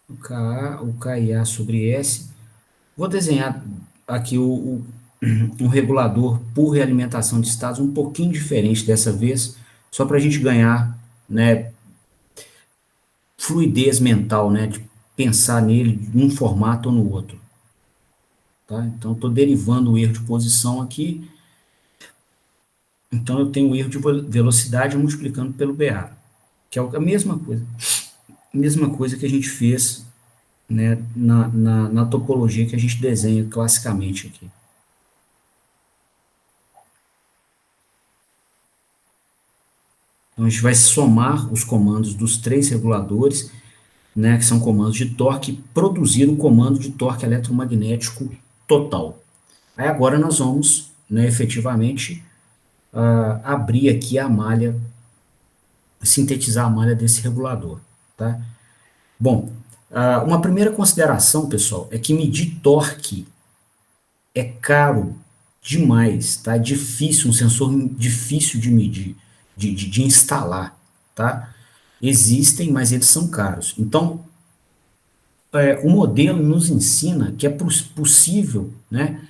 o KA, o KIA sobre S. Vou desenhar aqui um regulador por realimentação de estados um pouquinho diferente dessa vez, só para a gente ganhar, né, fluidez mental, né, de pensar nele num formato ou no outro. Tá? Então, estou derivando o erro de posição aqui. Então, eu tenho o erro de velocidade multiplicando pelo BA, que é a mesma coisa que a gente fez, né, na topologia que a gente desenha classicamente aqui. Então, a gente vai somar os comandos dos três reguladores, né, que são comandos de torque, e produzir o comando de torque eletromagnético total. Aí agora nós vamos, né, efetivamente, abrir aqui a malha, sintetizar a malha desse regulador. Tá? Bom, uma primeira consideração, pessoal, é que medir torque é caro demais, tá? É difícil, um sensor difícil de medir, de instalar, tá? Existem, mas eles são caros. Então, o modelo nos ensina que é possível, né?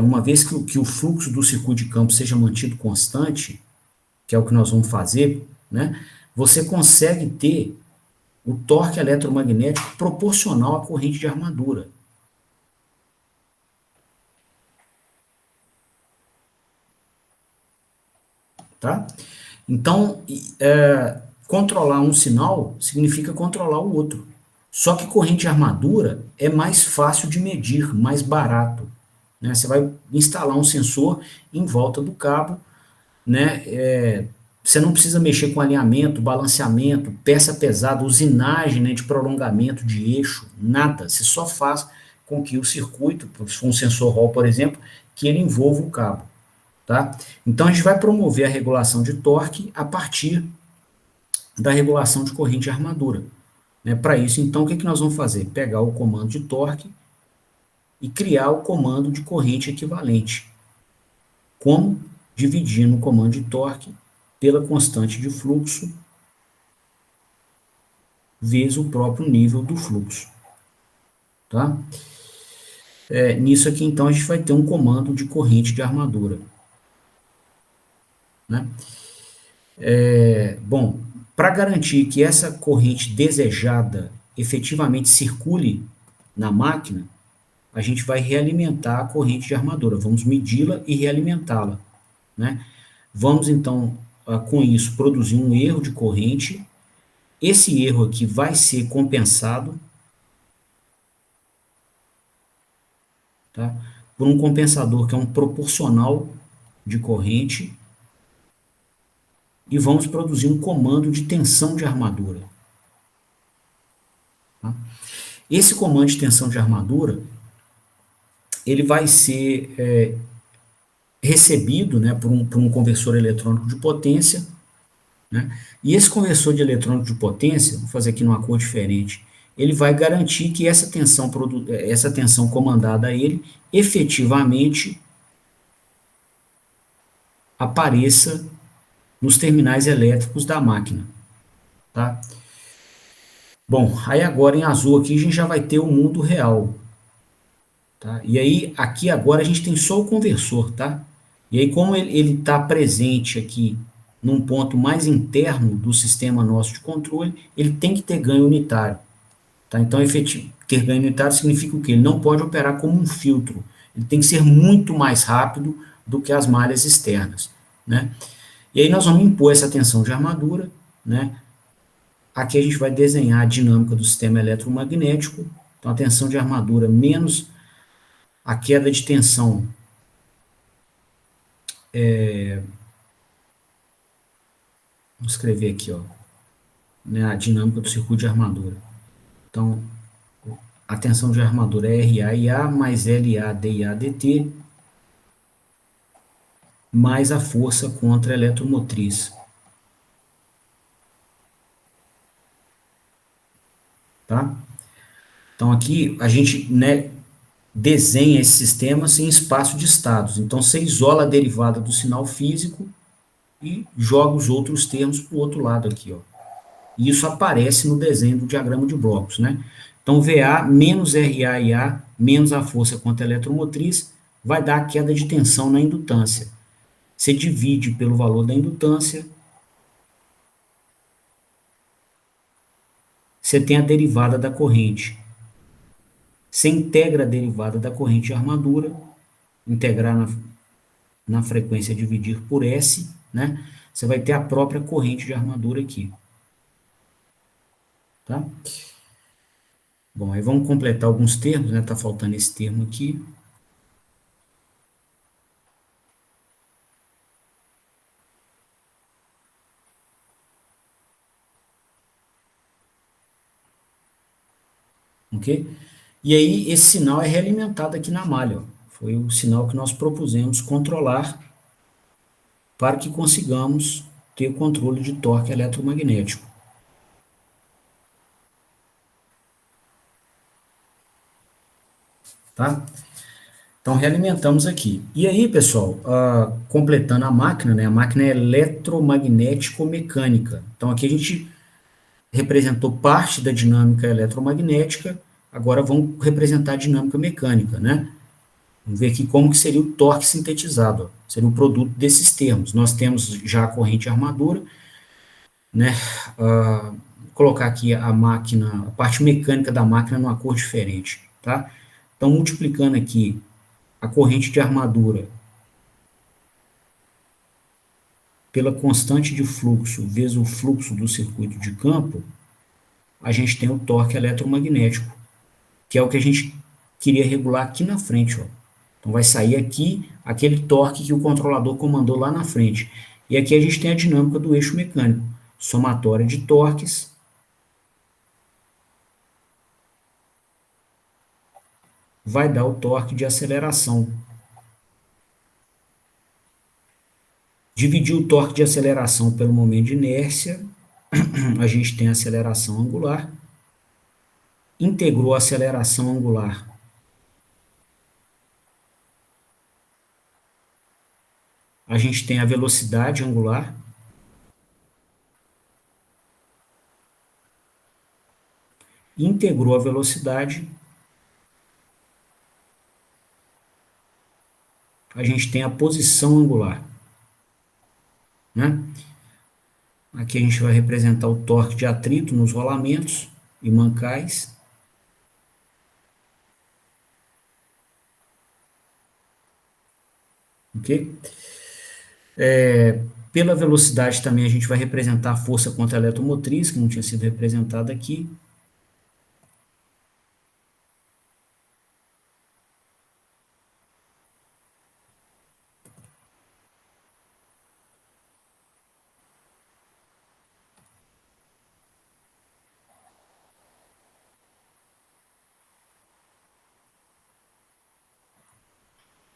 Uma vez que o fluxo do circuito de campo seja mantido constante, que é o que nós vamos fazer, né? Você consegue ter o torque eletromagnético proporcional à corrente de armadura. Tá? Então, controlar um sinal significa controlar o outro. Só que corrente de armadura é mais fácil de medir, mais barato. Né? Você vai instalar um sensor em volta do cabo, né? Você não precisa mexer com alinhamento, balanceamento, peça pesada, usinagem, né, de prolongamento de eixo, nada. Você só faz com que o circuito, se for um sensor Hall, por exemplo, que ele envolva o cabo. Tá? Então, a gente vai promover a regulação de torque a partir da regulação de corrente de armadura. Né? Para isso, então, o que nós vamos fazer? Pegar o comando de torque e criar o comando de corrente equivalente. Como? Dividindo o comando de torque pela constante de fluxo vezes o próprio nível do fluxo. Tá? Nisso aqui, então, a gente vai ter um comando de corrente de armadura. Né? Bom, para garantir que essa corrente desejada efetivamente circule na máquina, a gente vai realimentar a corrente de armadura. Vamos medi-la e realimentá-la. Né? Vamos, então, com isso, produzir um erro de corrente. Esse erro aqui vai ser compensado, tá? Por um compensador que é um proporcional de corrente, e vamos produzir um comando de tensão de armadura. Tá? Esse comando de tensão de armadura, ele vai ser recebido, né, por um conversor eletrônico de potência, né? E esse conversor de eletrônico de potência, vou fazer aqui numa cor diferente, ele vai garantir que essa tensão comandada a ele efetivamente apareça nos terminais elétricos da máquina. Tá? Bom, aí agora em azul aqui a gente já vai ter o mundo real. Tá? E aí aqui agora a gente tem só o conversor. Tá? E aí como ele está presente aqui num ponto mais interno do sistema nosso de controle, ele tem que ter ganho unitário. Tá? Então, ter ganho unitário significa o quê? Ele não pode operar como um filtro. Ele tem que ser muito mais rápido do que as malhas externas. Né? E aí nós vamos impor essa tensão de armadura. Né? Aqui a gente vai desenhar a dinâmica do sistema eletromagnético. Então, a tensão de armadura menos a queda de tensão vou escrever aqui, ó, né, a dinâmica do circuito de armadura. Então, a tensão de armadura é RA mais LA DIA dt mais a força contra a eletromotriz. Tá? Então aqui a gente, né, desenha esse sistema em espaço de estados. Então você isola a derivada do sinal físico e joga os outros termos para o outro lado aqui. Ó. E isso aparece no desenho do diagrama de blocos. Né? Então VA menos RAIA menos a força contra a eletromotriz vai dar a queda de tensão na indutância. Você divide pelo valor da indutância, você tem a derivada da corrente. Você integra a derivada da corrente de armadura, integrar na frequência dividir por S, né? Você vai ter a própria corrente de armadura aqui. Tá? Bom, aí vamos completar alguns termos, né? Tá faltando esse termo aqui. Ok? E aí esse sinal é realimentado aqui na malha. Ó. Foi o sinal que nós propusemos controlar para que consigamos ter controle de torque eletromagnético. Tá? Então, realimentamos aqui. E aí, pessoal, completando a máquina, né? A máquina é eletromagnético-mecânica. Então, aqui a gente representou parte da dinâmica eletromagnética, agora vamos representar a dinâmica mecânica, né? Vamos ver aqui como que seria o torque sintetizado. Ó. Seria o produto desses termos. Nós temos já a corrente e a armadura, né? Vou colocar aqui a máquina, a parte mecânica da máquina numa cor diferente, tá? Então, multiplicando aqui a corrente de armadura pela constante de fluxo vezes o fluxo do circuito de campo, a gente tem o torque eletromagnético, que é o que a gente queria regular aqui na frente. Ó. Então vai sair aqui aquele torque que o controlador comandou lá na frente. E aqui a gente tem a dinâmica do eixo mecânico, somatória de torques vai dar o torque de aceleração. Dividir o torque de aceleração pelo momento de inércia, a gente tem a aceleração angular, integrou a aceleração angular, a gente tem a velocidade angular, integrou a velocidade, a gente tem a posição angular. Né? Aqui a gente vai representar o torque de atrito nos rolamentos e mancais. Ok? Pela velocidade também a gente vai representar a força contra a eletromotriz, que não tinha sido representada aqui.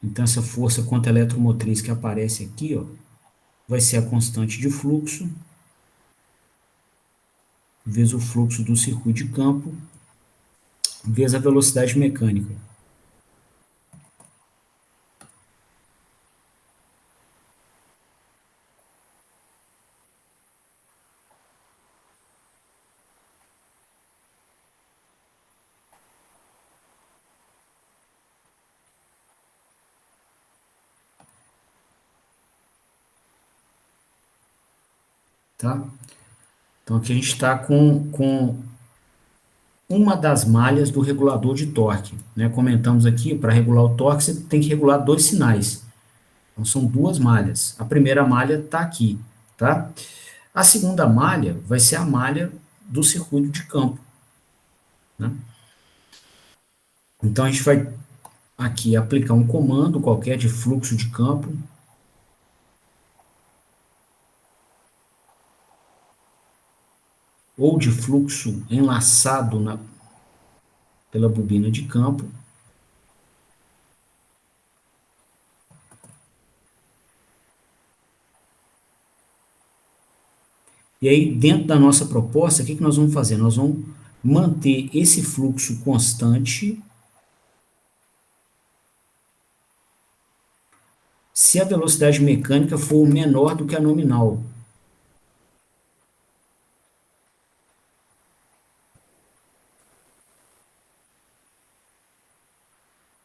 Então, essa força contra eletromotriz que aparece aqui, ó, vai ser a constante de fluxo, vezes o fluxo do circuito de campo, vezes a velocidade mecânica. Tá? Então, aqui a gente está com uma das malhas do regulador de torque. Né? Comentamos aqui, para regular o torque, você tem que regular dois sinais. Então, são duas malhas. A primeira malha está aqui. Tá? A segunda malha vai ser a malha do circuito de campo. Né? Então, a gente vai aqui aplicar um comando qualquer de fluxo de campo, ou de fluxo enlaçado pela bobina de campo. E aí, dentro da nossa proposta, o que nós vamos fazer? Nós vamos manter esse fluxo constante se a velocidade mecânica for menor do que a nominal.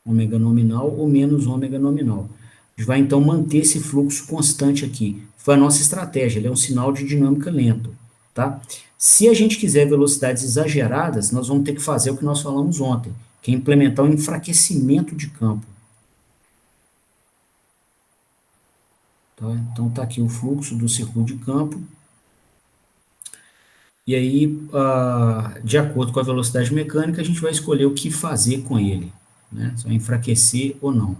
Ômega nominal ou menos ômega nominal. A gente vai então manter esse fluxo constante aqui. Foi a nossa estratégia, ele é um sinal de dinâmica lento. Tá? Se a gente quiser velocidades exageradas, nós vamos ter que fazer o que nós falamos ontem, que é implementar um enfraquecimento de campo. Tá? Então está aqui o fluxo do circuito de campo. E aí, de acordo com a velocidade mecânica, a gente vai escolher o que fazer com ele. Né? Se vai enfraquecer ou não.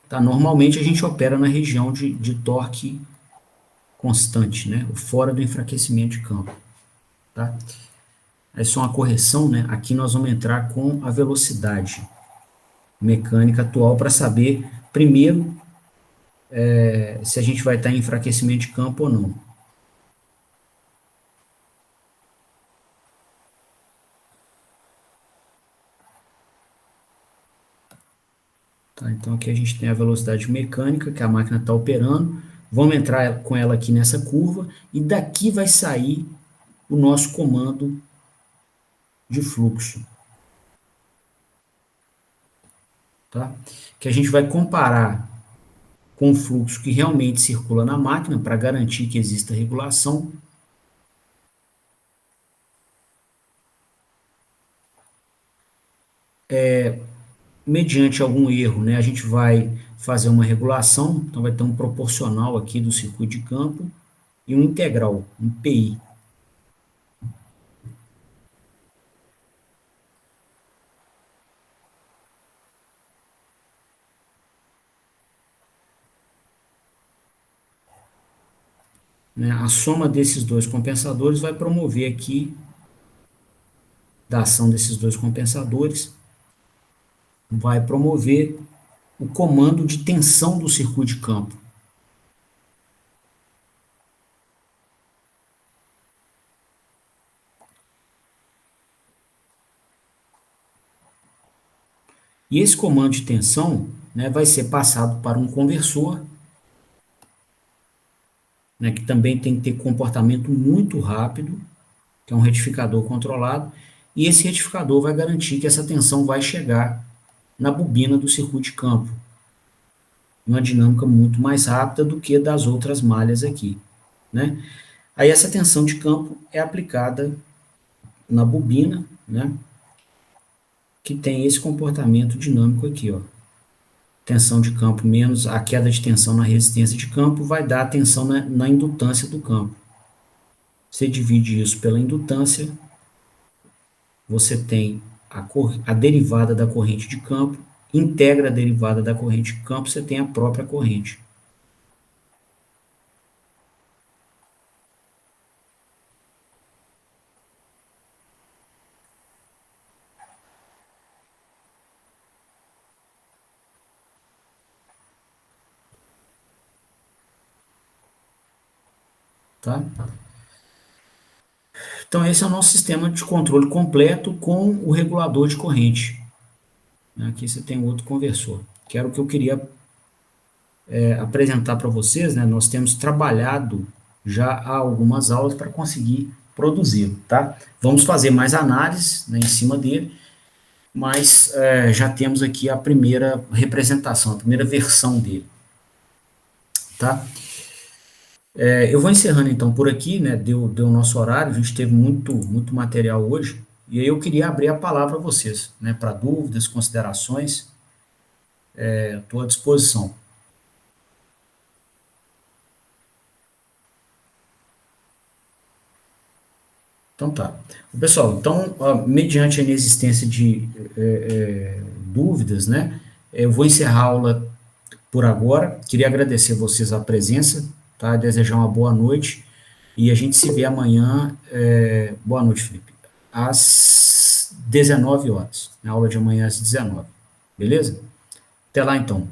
Tá? Normalmente a gente opera na região de torque constante, né? Fora do enfraquecimento de campo. Tá? É só uma correção, né? Aqui nós vamos entrar com a velocidade mecânica atual para saber, primeiro, se a gente vai estar em enfraquecimento de campo ou não. Tá? Então aqui a gente tem a velocidade mecânica que a máquina está operando. Vamos entrar com ela aqui nessa curva e daqui vai sair o nosso comando de fluxo. Tá? Que a gente vai comparar com o fluxo que realmente circula na máquina para garantir que exista regulação. Mediante algum erro, né, a gente vai fazer uma regulação, então vai ter um proporcional aqui do circuito de campo e um integral, um PI. Né? A soma desses dois compensadores vai promover aqui, da ação desses dois compensadores, vai promover o comando de tensão do circuito de campo. E esse comando de tensão, né, vai ser passado para um conversor, né, que também tem que ter comportamento muito rápido, que é um retificador controlado, e esse retificador vai garantir que essa tensão vai chegar na bobina do circuito de campo, uma dinâmica muito mais rápida do que das outras malhas aqui, né? Aí essa tensão de campo é aplicada na bobina, né, que tem esse comportamento dinâmico aqui, ó. Tensão de campo menos a queda de tensão na resistência de campo vai dar a tensão na indutância do campo. Você divide isso pela indutância, você tem a derivada da corrente de campo, integra a derivada da corrente de campo, você tem a própria corrente. tá? Então, esse é o nosso sistema de controle completo com o regulador de corrente. Aqui você tem outro conversor, que era o que eu queria apresentar para vocês, né? Nós temos trabalhado já há algumas aulas para conseguir produzi-lo, tá? Vamos fazer mais análise, né, em cima dele, mas já temos aqui a primeira representação, a primeira versão dele, tá? Eu vou encerrando então por aqui, né? Deu o nosso horário, a gente teve muito material hoje, e aí eu queria abrir a palavra a vocês, né? Para dúvidas, considerações, estou à disposição. Então tá. Pessoal, então, mediante a inexistência de dúvidas, né? Eu vou encerrar a aula por agora. Queria agradecer a vocês a presença, tá? Desejar uma boa noite e a gente se vê amanhã. Boa noite, Felipe. Às 19 horas. A aula de amanhã às 19. Beleza? Até lá então.